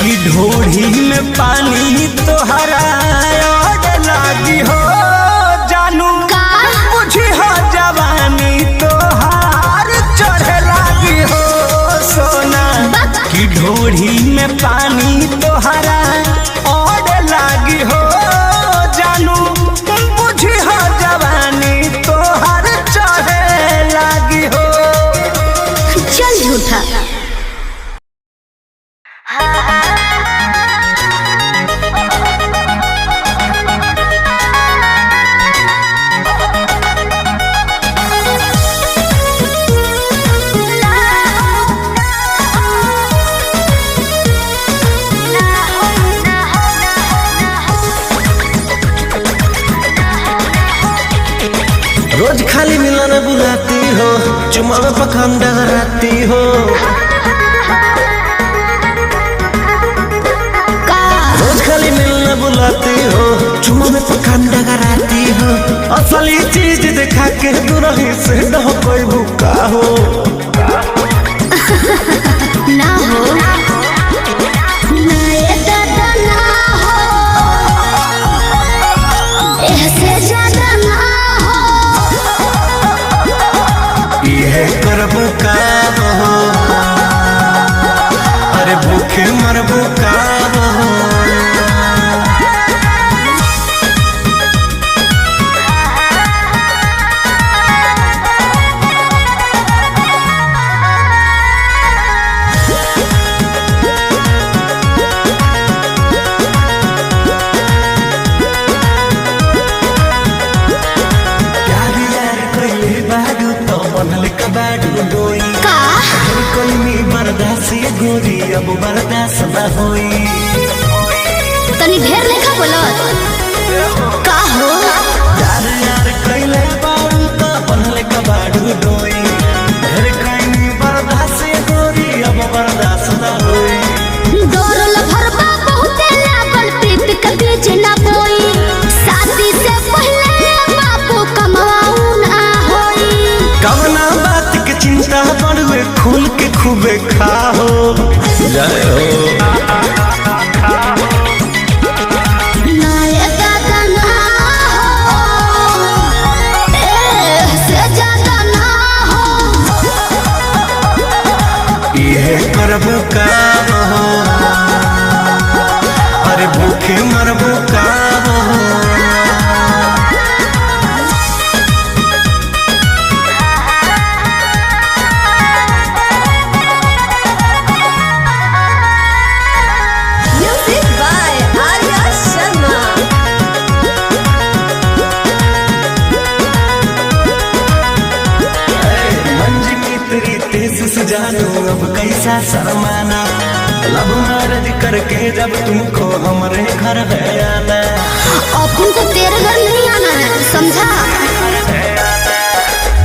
कि ढोढ़ी में पानी तोहरा और लागी हो जानू का बुझी हो जवानी तोहार चढ़े लागी हो सोना कि ढोढ़ी में पानी तोहरा और लागी हो जानू बुझी हो जवानी तोहार चढ़े लागी हो चल झूठा रोज खाली मिलन बुलाती हो चुमा में पखान डगराती हो का रोज खाली मिलन बुलाती हो चुमा में पखान डगराती हो असली चीज दिखा के दुरही से न कोई भूखा हो ना हो ना ये दादा ना हो ऐसे ज्यादा ना ये गोरी अब बर्दाश्त न होई। तनी ढेर लेखा बोलत का हो यार यार कैले बारू तो बनले कबाड़ू डोई। ढेर कैनी बर्दाश्त ये गोरी अब बर्दाश्त न होई। डोरल भरबा बहुते लागल प्रीत के बीच ना बोई। शादी से पहले बापू कमाऊ ना होई। कवना बात के चिंता बड़ुए खुल के खूबे खाओ जय हो। नाये दादा ना हो, से ज्यादा ना हो। ये करब का हो, अरे भूखे मरबो का हो। Music by Arya Sharma. मंजनी तेरी तेज से जानू अब कैसा शर्माना। लब मैरिज करके जब तुमको हमारे घर है आना। अपन को तेरे घर नहीं आना है, समझा?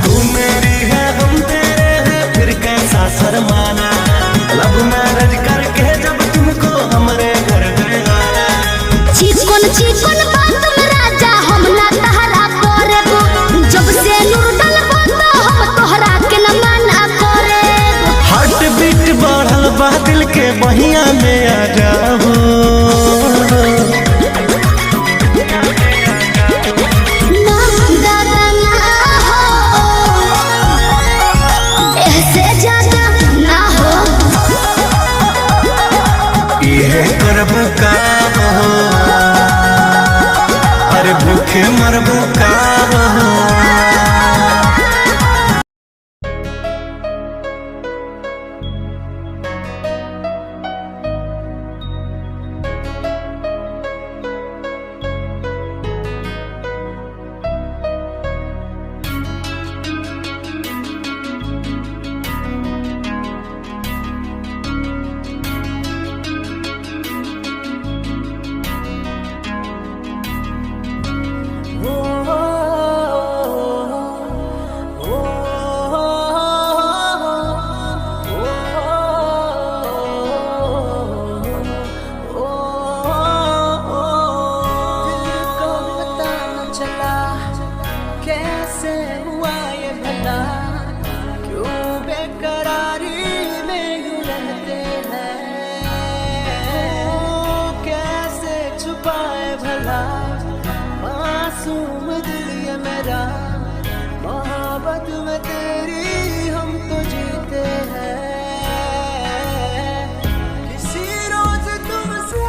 तू मेरी है हम तेरे हैं फिर कैसा शर्माना। लब मैरिज करके जब तुमको हमारे घर है आना। चिकन चिकन बात में राजा हम ना तहरा करेबो। जब से नूर डलबो तो हम तोहरा के न मना करेबो। हार्ट बीट बढ़ल बा दिल के बहिया में आ जाओ। ना दादा ना हो, ऐसे ज्यादा ना हो। ये करब का हो, अरे भूखे मरबो का हो। कैसे हुआ ये भला, क्यों बेकरारी में यूं रहते हैं। कैसे छुपाए भला मासूम दिल ये मेरा, मोहब्बत में तेरी हम तो जीते हैं। किसी रोज तुमसे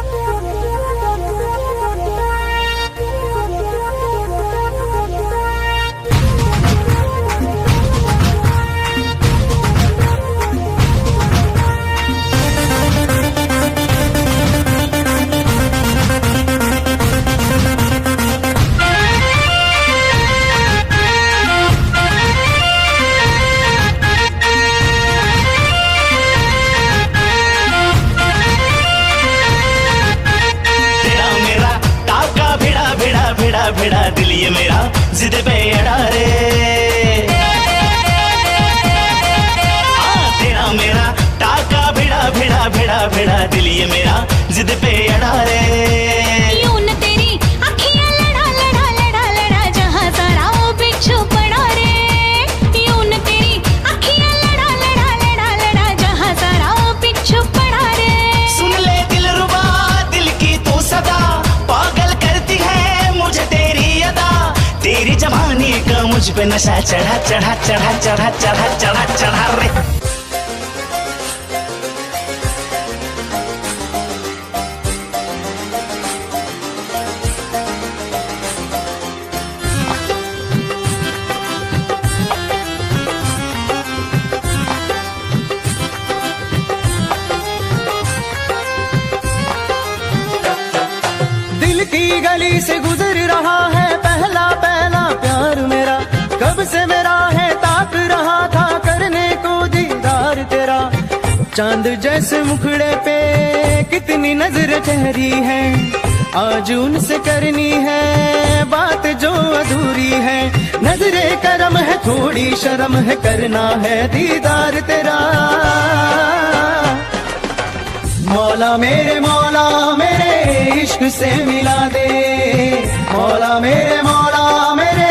भिड़ा दिल ये मेरा जिद पे अड़ा रे। तेरा मेरा टाका भिड़ा दिल ये मेरा जिद पे अड़ा रे। यूं न तेरी अखियां लड़ा जहां सारा वो बिच्छू पड़ा रे। यूं न तेरी अखियां लड़ा जहां सारा वो बिच्छू पड़ा रे। सुन ले दिल रुबा दिल की तू सदा, पागल करती है मुझे तेरी अदा। तेरी जवानी का मुझ पे नशा चढ़ा रे। दिल की गली से गुजर रहा है पहला पहला प्यार मेरा। कब से मेरा है ताक रहा था करने को दी चांद जैसे मुखड़े पे कितनी नजर ठहरी है, आज उनसे करनी है बात जो अधूरी है। नजरे करम है थोड़ी शर्म है, करना है दीदार तेरा। मौला मेरे इश्क से मिला दे, मौला मेरे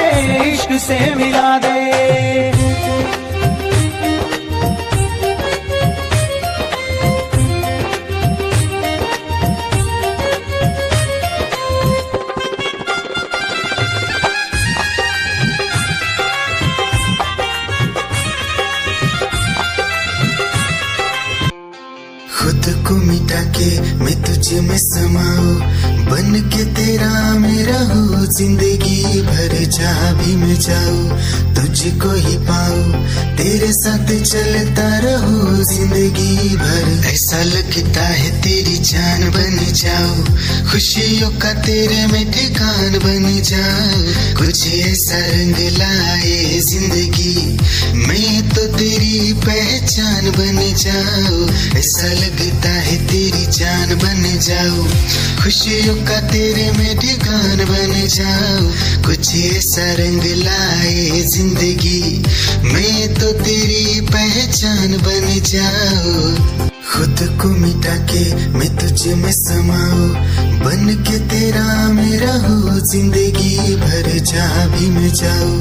इश्क से मिला दे। खुद को मिटा के मैं तुझे में समाऊं, बन के तेरा मैं रहूं जिंदगी भर। जहाँ भी मैं जाऊं तुझको ही पाऊं, तेरे साथ चलता रहूं जिंदगी भर। ऐसा लगता है तेरी जान बन जाऊं, खुशियों का तेरे में ठिकान बन जाऊं। कुछ ऐसा रंग लाए जिंदगी, मैं तो तेरी पहचान बन जाऊं। ऐसा लगता है तेरी जान बन जाऊं, खुशियों का तेरे में ठिकान बन जाऊं। कुछ ऐसा रंग लाए जिंदगी, मैं तो तेरी पहचान बन जाऊं। खुद को मिटा के मैं तुझे में समाऊं, बन के तेरा मैं रहूं जिंदगी भर। जहाँ भी मैं जाऊं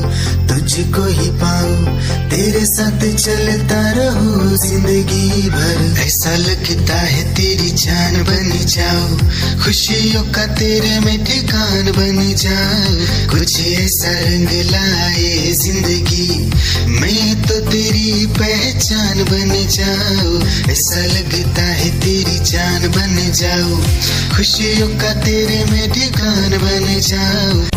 तुझको ही पाऊं, तेरे साथ चलता रहूं जिंदगी भर। ऐसा लगता है तेरी जान बन जाऊं, खुशियों का तेरे में ठिकान बन जाऊं। कुछ ऐसा रंग लाए जिंदगी, मैं तो तेरी पहचान बन जाऊं। ऐसा लगता है तेरी जान बन जाऊं, खुशियों का तेरे में ठिकान बन जाऊं।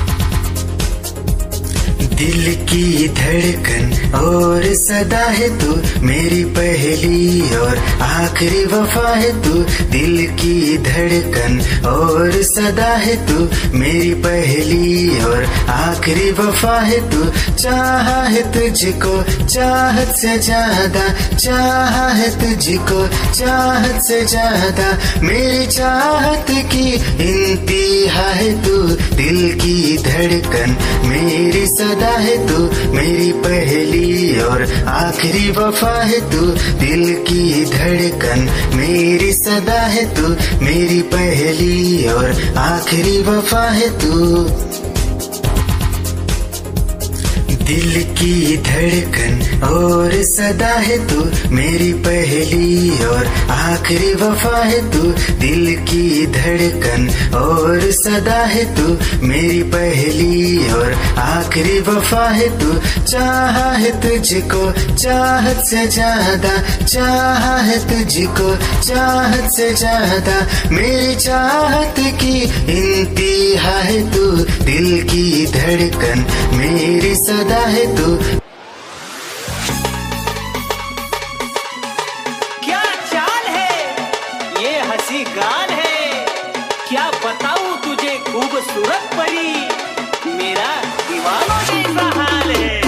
दिल की धड़कन और सदा है तू, मेरी पहली और आखिरी वफा है तू। दिल की धड़कन और सदा है तू, मेरी पहली और आखिरी वफा है तू। चाहा है तुझको चाहत से ज्यादा, चाहा है तुझको चाहत से ज्यादा। मेरी चाहत की इंतहा है तू, दिल की धड़कन मेरी सदा है तू। मेरी पहली और आखिरी वफा है तू, दिल की धड़कन मेरी सदा है तू। मेरी पहली और आखिरी वफा है तू। दिल की धड़कन और सदा है तू, मेरी पहली और आखिरी वफा है तू। दिल की धड़कन और सदा है तू, मेरी पहली और आखिरी वफा है तू। चाहा है तुझको चाहत से ज्यादा, चाहा है तुझको चाहत से ज्यादा। मेरी चाहत की इंतहा है तू, दिल की धड़कन मेरी सदा है तू। क्या चाल है ये हंसी गाल है, क्या बताऊं तुझे खूबसूरत परी, मेरा दीवानों जैसा हाल है।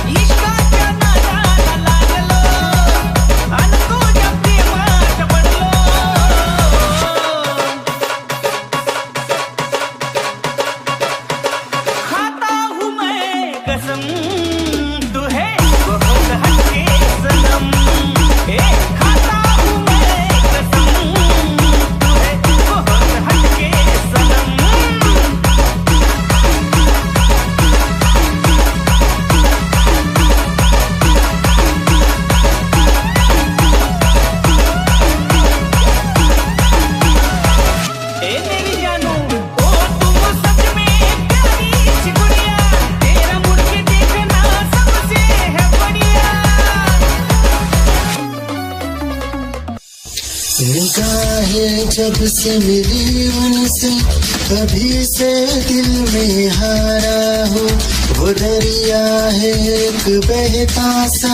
इश्क का क्या नाता निगाहें जब से मिली उनसे तभी से दिल में हारा हूँ। वो दरिया है एक बहता सा,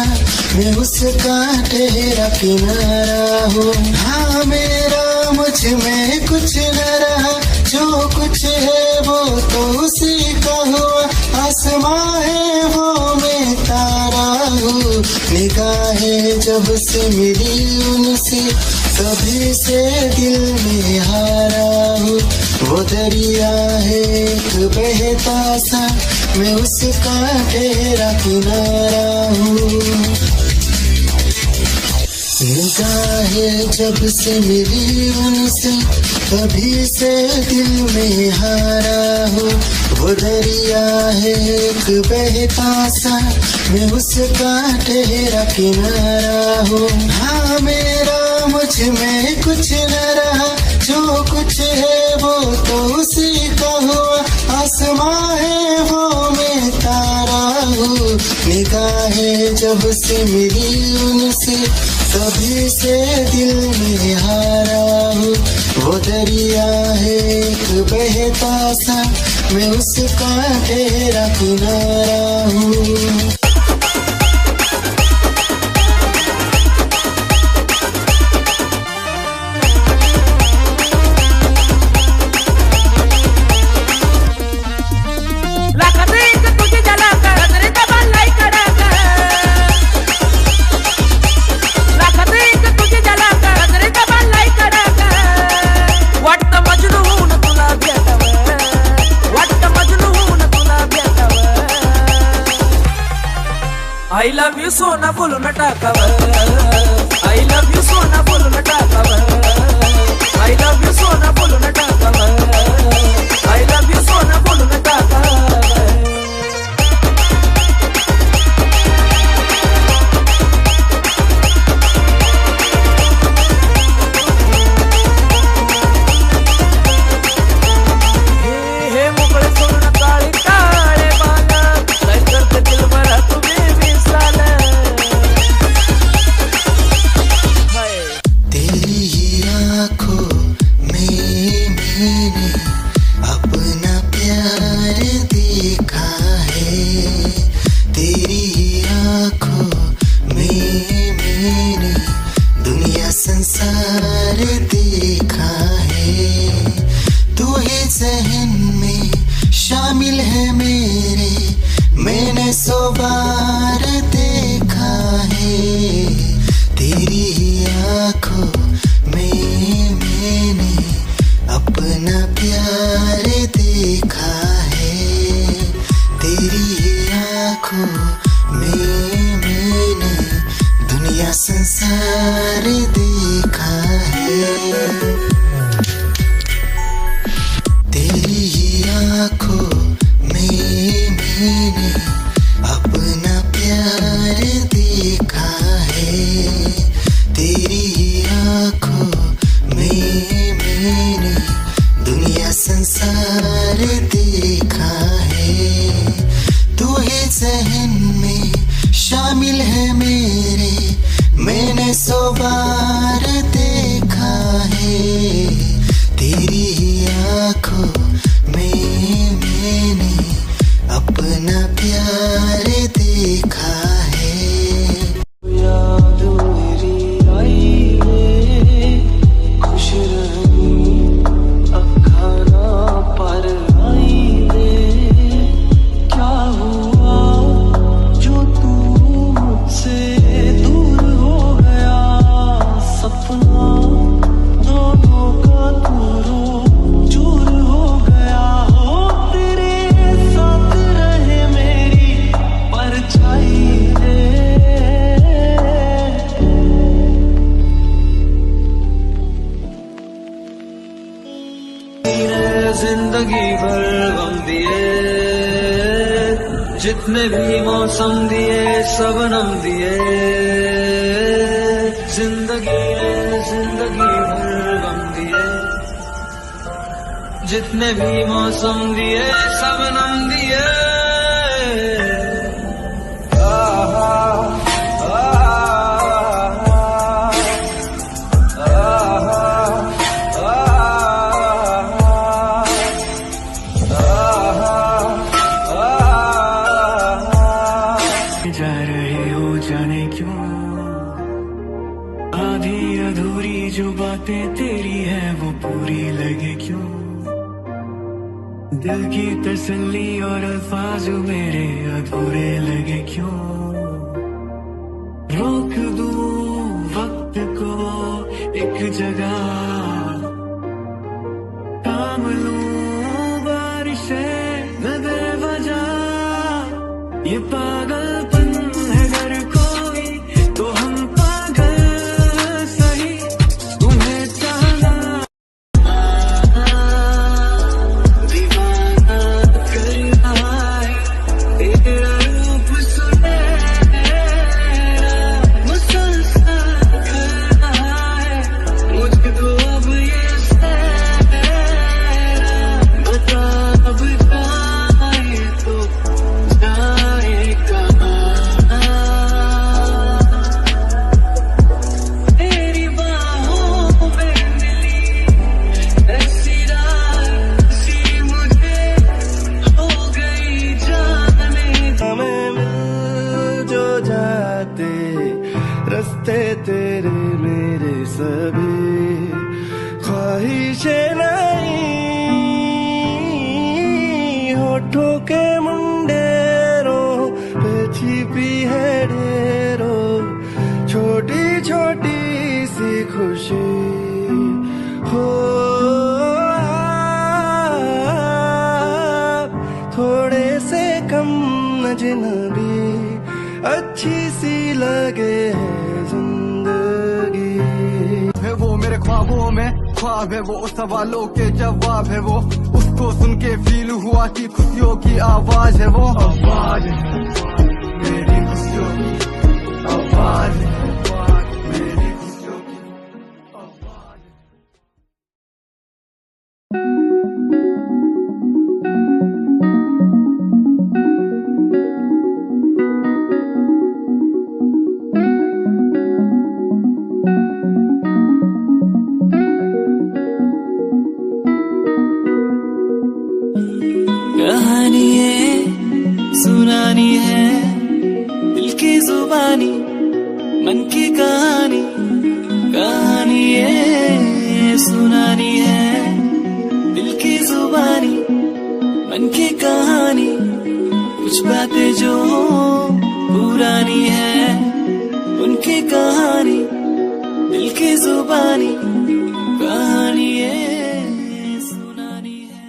मैं उसका ठहरा किनारा हूँ। हाँ मेरा मुझ में कुछ न रहा, जो कुछ है वो तो उसी का हुआ। आसमां है वो मैं तारा हूँ। निगाहें जब से मिली उनसे तभी से दिल में हारा हूँ। वो दरिया है एक बहता सा, मैं उसका ठहरा किनारा हूँ। निगाहें जब से मिली उनसे तभी से दिल में हारा हूँ। वो दरिया है एक बहता सा, मैं उसका ठहरा किनारा हूँ। हाँ मेरा मुझ में कुछ न रहा, जो कुछ है वो तो उसी का हुआ। आसमां है वो मैं तारा हूँ। निगाहें जब से मिली उनसे तभी से दिल में हारा हूँ। वो दरिया है एक बहता सा, मैं उसका ठहरा किनारा हूँ। I love you सोना बोलो न टाकावर। I love you सोना बोलो न टाकावर। I love you सोना बोलो न टाकावर। I love you सोना बोलो न टाकावर। हे मोकळे सोना काळे काळे बाला, काय करते दिल भरा तुम्ही विसाला। तेरी ही आँखों में मैंने अपना प्यार देखा है। तेरी ही आँखों में मैंने दुनिया संसार देखा है। तू ही जहन में शामिल है मेरे, मैंने 100 बार देखा है। तेरी ही आँखों में मैंने अपना प्यार देखा है। तेरी ही आँखों में मैंने दुनिया संसार देखा है। तेरी ही आँखों में मैंने अपना प्यार देखा है। तेरी ही आँखों में मैंने दुनिया संसार देखा है। तू ही जहन में शामिल है मेरे, मैंने 100 बार देखा है। तेरी ही आँखों में मैंने अपना प्यार देखा है। याद मेरी आई रे, खुश रही अखाना पर आई रे। क्या हुआ जो तू मुझसे दूर हो गया, सपना दोनों का दूर चूर हो गया। हो तेरे साथ रहे मेरी परछाई रे। जिंदगी भर गम दिए, जितने भी मौसम दिए सबनम दिए। जिंदगी भर गम दिए, जितने भी मौसम दिए सबनम दिए। आहा, आहा, आहा। जाने क्यों आधी अधूरी जो बातें तेरी है वो पूरी लगे क्यों। दिल की तसल्ली और अल्फाज मेरे अधूरे लगे क्यों। रोक दूं वक्त को एक जगह, थाम लूं बारिशें न दे वजह। ये पागलपन है अगर कोई तो हम पागल सही, तुम्हें चाहना दीवाना कर रहा है तेरा रूप सुनहरा मुसलसल कर रहा है मुझको अब ये सहरा। बता अब जाए तो जाए कहाँ, तेरी बाहों में मिली ऐसी रात सी मुझे हो गई जाने। हमें मिल जो जाते रास्ते तेरे मेरे सभी ख्वाहिशें नहीं, होठों के मुंडेरों पे छिपी है ढेरों छोटी छोटी सी खुशी हो। आप थोड़े से कम अजनबी अच्छी सी लगे है जिंदगी। है वो मेरे ख्वाबों में ख्वाब है वो सवालों के जवाब है वो, उसको सुन के फील हुआ कि खुशियों की आवाज है वो। आवाज है मेरी खुशियों की आवाज है मेरी खुशियों की आवाज है। कहानी है सुनानी है दिल की जुबानी मन की कहानी। कहानी है सुनानी है दिल की जुबानी मन की कहानी। कुछ बातें जो पुरानी है उनकी कहानी दिल की जुबानी। कहानी है सुनानी है।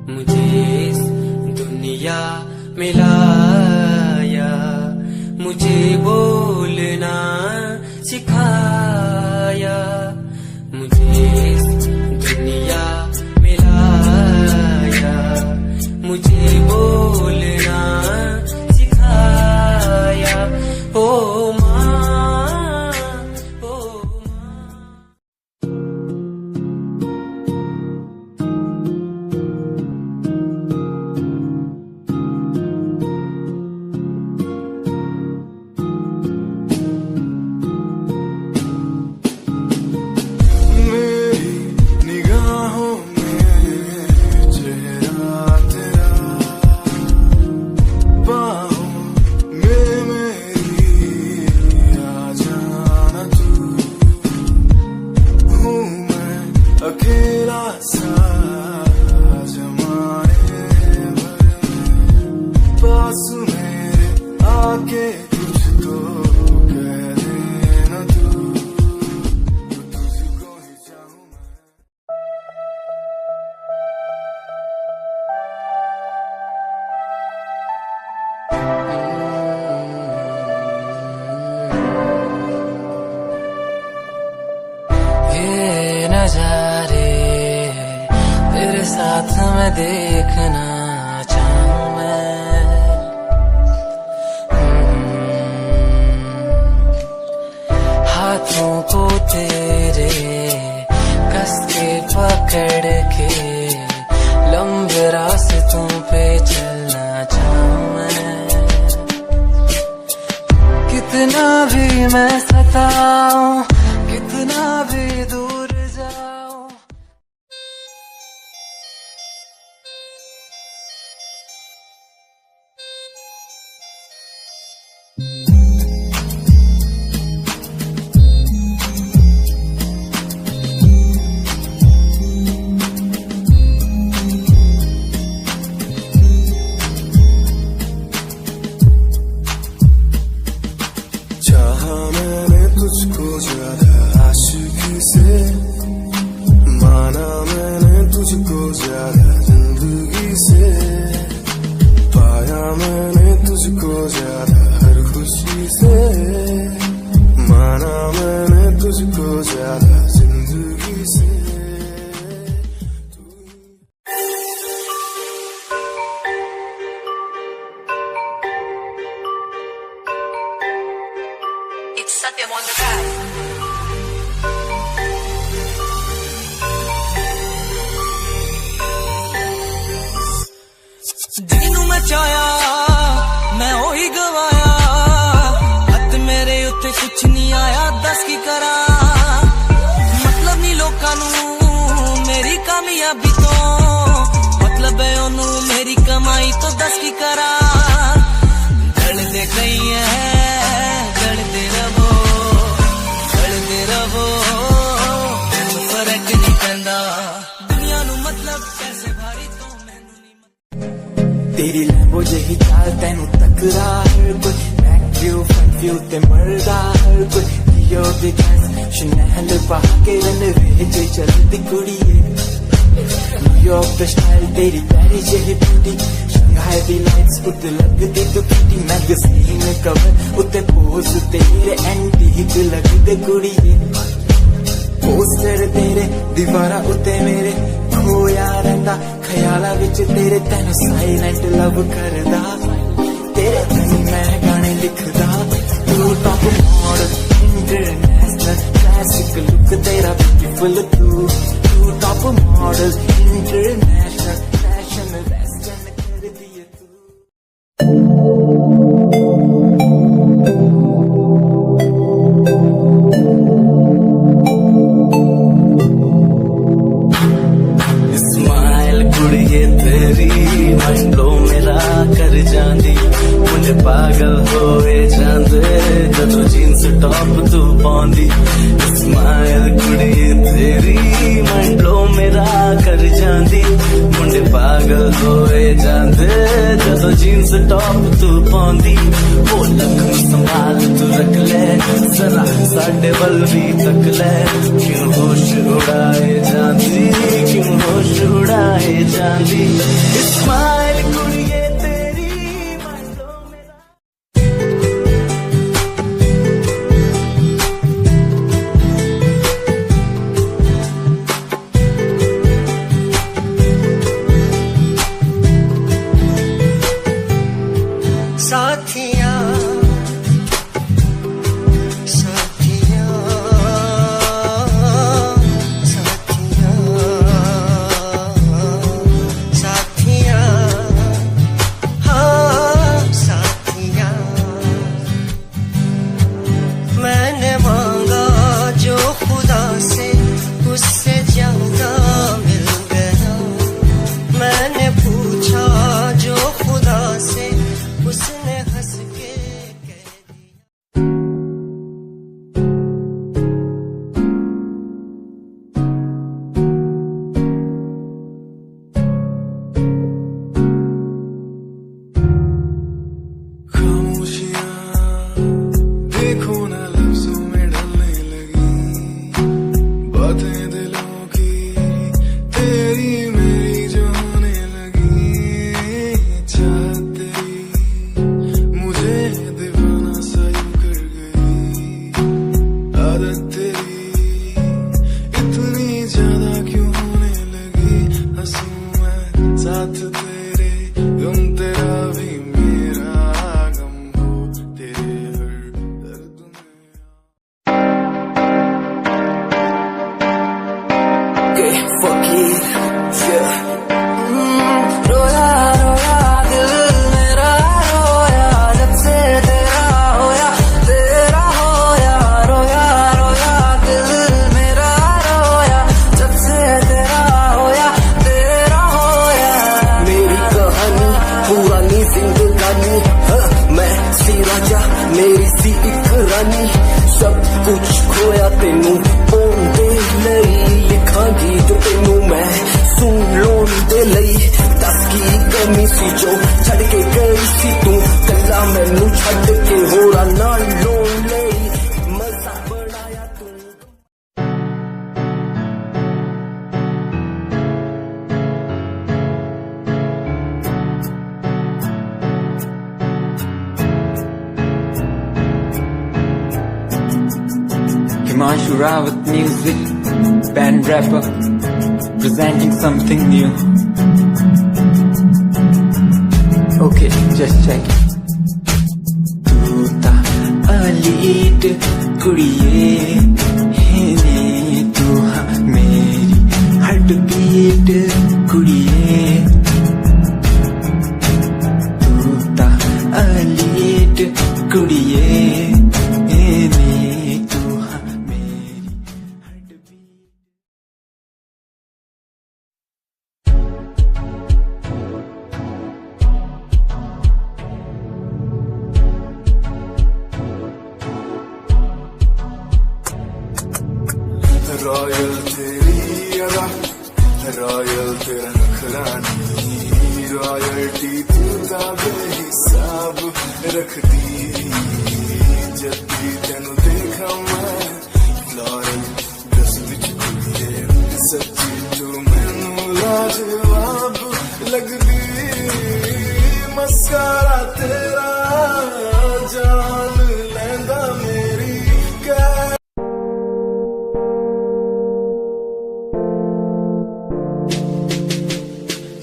मुझे इस दुनिया में लाया, मुझे बोलना सिखाया। मुझे इस दुनिया में लाया, मुझे बोलना सिखाया। ओ माँ ओ माँ। मेरी निगाहों में चेहरा तेरा, बाहों में मेरी आ जाना तू। हूँ मैं अकेला सा जमाने भर में, पास मेरे आके कुछ तो कह देना तू, तुझको ही चाहूँ मैं। ये नजारे तेरे साथ मैं देखना चाहूँ मैं। हाथों को तेरे कस के पकड़ के लंबे मचाया मैं ओही गवाया हथ मेरे उत्ते कुछ नहीं आया दस की करा मतलब नहीं लोकां नू मेरी कामयाबी तो मतलब है ओनू मेरी कमाई तो दस की करा जलदे कई है जलदे रवो फर्क नहीं पैंदा दुनिया नू मतलब पैसे भारी तो मैनू नहीं तेरी लैम्बो जही चाल तैनू टकरा हर कोई बैक व्यू फ्रंट व्यू ते मरदा हर कोई लियो दे ड्रेस शनैल पा के रन वेच चलदी कुड़ीए न्यूयॉर्क दा स्टाइल तेरी प्यारी जही ब्यूटी शंघाई दी लाइट्स उत्ते लगदी तो किटी मैगज़ीन कवर उत्ते पोज तेरे एंटीक लगदे कुड़ीए पोस्टर तेरे दीवारा उत्ते मेरे खोया रहिंदा ख्याला विच तेरे तैनू साइलेंट लव करदा तेरे ताईं मैं गाने लिखदा तू top model international classic look तेरा ब्यूटीफुल तू top model international fashion western कर दिए तू स्माइल कुड़िए तेरी मंडो मेरा कर जांदी मुझे पागल होए जांदे जदों जींस टॉप तू पाउंदी स्माइल कुड़िए तेरी मंडो मेरा कर जांदी मुझे पागल होए जांदे जदों जींस टॉप तू पाउंदी वो लख संभाल तू रख ले जरा साडे वल भी तक ले क्यों होश उड़ाए जांदी क्यों होश उड़ाए जांदी स्माइल कुड़िए तेरी मंडो मेरा साथिया साथिया साथिया साथिया हाँ साथिया मैंने मांगा जो खुदा से उससे ज्यादा मिल गया मैंने पूछा जो खुदा से उसने हंस के कह दिया खामोशियां देखो ना लफ्जों में ढलने लगी बातें दिलों की तेरी मेरी जो होने लगी चाहत तेरी मुझे दीवाना सा यूं कर गई आदत तेरी इतनी ज्यादा क्यों होने लगी हंसूं मैं साथ तेरे गम तेरा भी मेरा गम हो तेरे हर दर्द में Okay, fuck it, yeah. रोया रोया दिल मेरा रोया जब से तेरा होया रोया रोया दिल मेरा रोया जब से तेरा होया मेरी कहानी पुरानी जिंदगानी मैं सी राजा मेरी सी एक रानी सब कुछ खोया तेनू पाउंदे लई लिखांगी जो तेनू मैं सुन लोन दे लई दस की कमी सी जो छड़ के गई सी तू कल्ला मैनू छड़ के होरा नाल लोन लई मजा बनाया तू Himanshu Rawat music, band rapper, presenting something new. Okay, just check it. तू ता अलीट कुड़िए है तू हाँ मेरी हार्ट बीट कुड़िए रॉयल तेरी अदा, रॉयल तेरा नखरानी, रॉयल्टी तू ता बेहिसाब रखदी। जब भी तेनू देखा मैं फ्लोरल ड्रेस विच कुड़िए, सच्ची तू मैनू लाजवाब लगदी। मस्कारा तेरा जान लैंदा मेरी कै।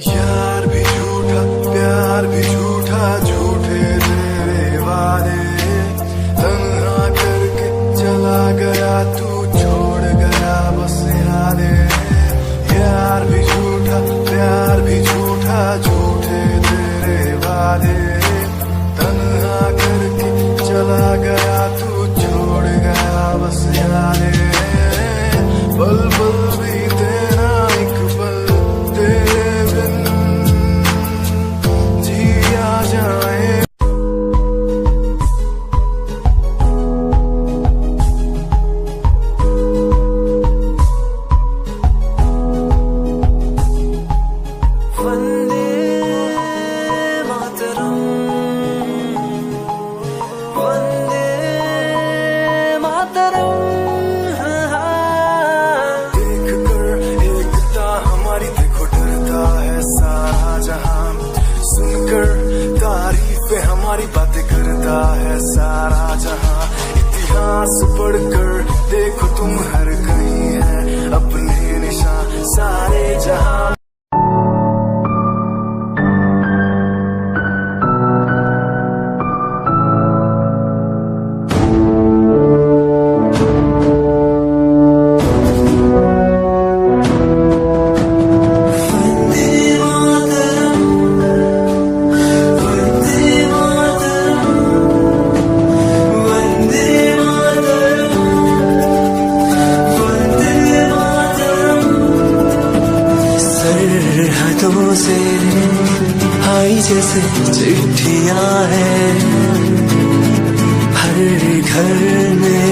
यार भी झूठा प्यार भी झूठा, झूठे तेरे वादे, तन्हा करके चला गया तू, छोड़ गया बस यादें। यार भी झूठा प्यार भी झूठा, झूठे तेरे वादे, तन्हा करके चला गया तू, छोड़ गया बस यादें। पल पल भी तेरा एक पल तेरे बिन जिया जाए। वंदे मातरम, वंदे मातरम। देख कर एकता हमारी, देखो डरता है सारा जहां, सुनकर तारीफें हमारी, बातें करता है सारा जहां। इतिहास पढ़कर देखो तुम हर कहीं है अपने निशान सारे जहां। सरहदों से आई जैसे चिट्ठियां हैं हर घर में।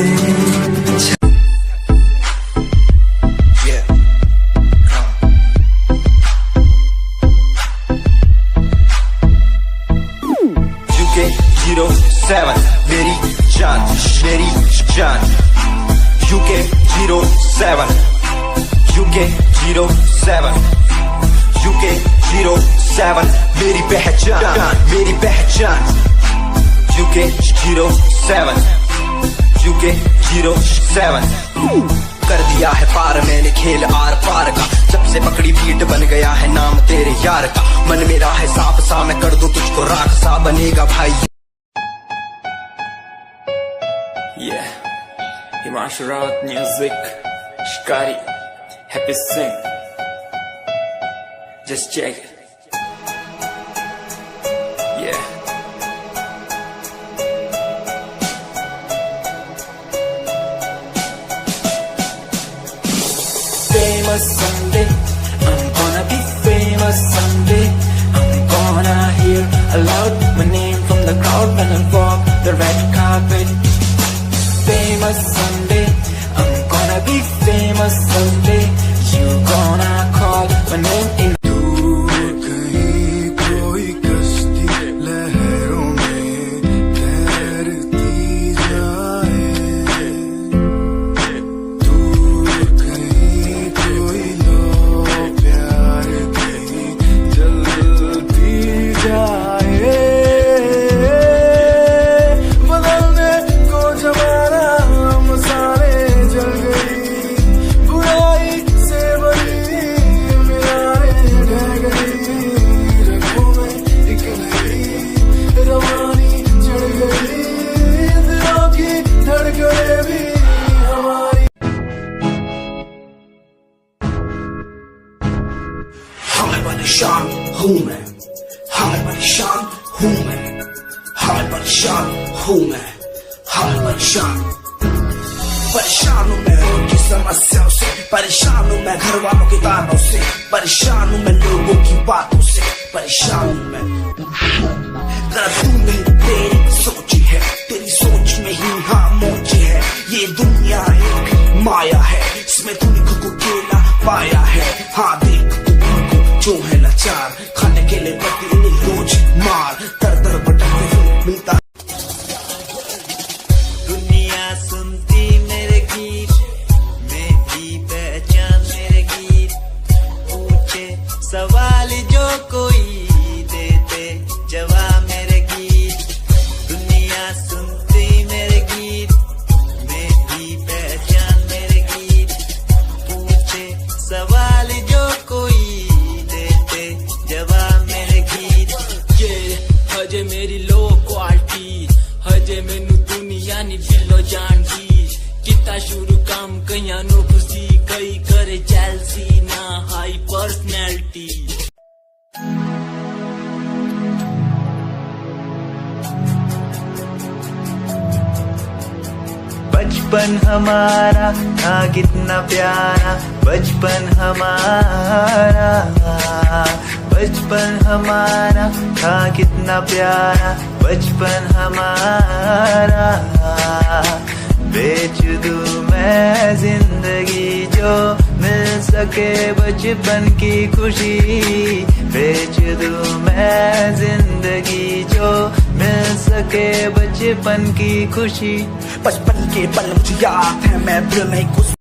UK07 मेरी जान, मेरी जान। UK07 UK07 UK07 मेरी पहचान, मेरी पहचान। UK07 UK07 कर दिया है पार मैंने खेल आर पार का, जब से पकड़ी पीठ बन गया है नाम तेरे यार का। मन मेरा है साफ सा, मैं कर दूं तुझको राख सा, बनेगा भाई। Yeah, Himanshu Rawat music, Shikari, Happy Singh. Just check it. Yeah. Famous someday, I'm gonna be famous someday. I'm gonna hear aloud my name from the crowd when I walk the red carpet. Famous someday, I'm gonna be famous someday. You gonna call my name in. परेशान हूँ मैं, हाँ परेशान हूँ मैं, हाँ परेशान हूँ मैं, हाँ परेशान। परेशान हूँ मैं रोज की समस्याओं से, परेशान हूँ मैं घर वालों के तानों से, परेशान हूँ मैं लोगों की बातों से, परेशान हूँ मैं। जरा तू नहीं तेरी सोच है, तेरी सोच में ही हाँ मोच है। ये दुनिया एक माया है, इसमें बचपन हमारा था कितना प्यारा, बचपन हमारा, बचपन हमारा था कितना प्यारा, बचपन हमारा। बेच दूं मैं जिंदगी जो मिल सके बचपन की खुशी, बेच दूं मैं जिंदगी जो मिल सके बचपन की खुशी। बचपन के पल मुझे याद है, मैं भूल नहीं कुछ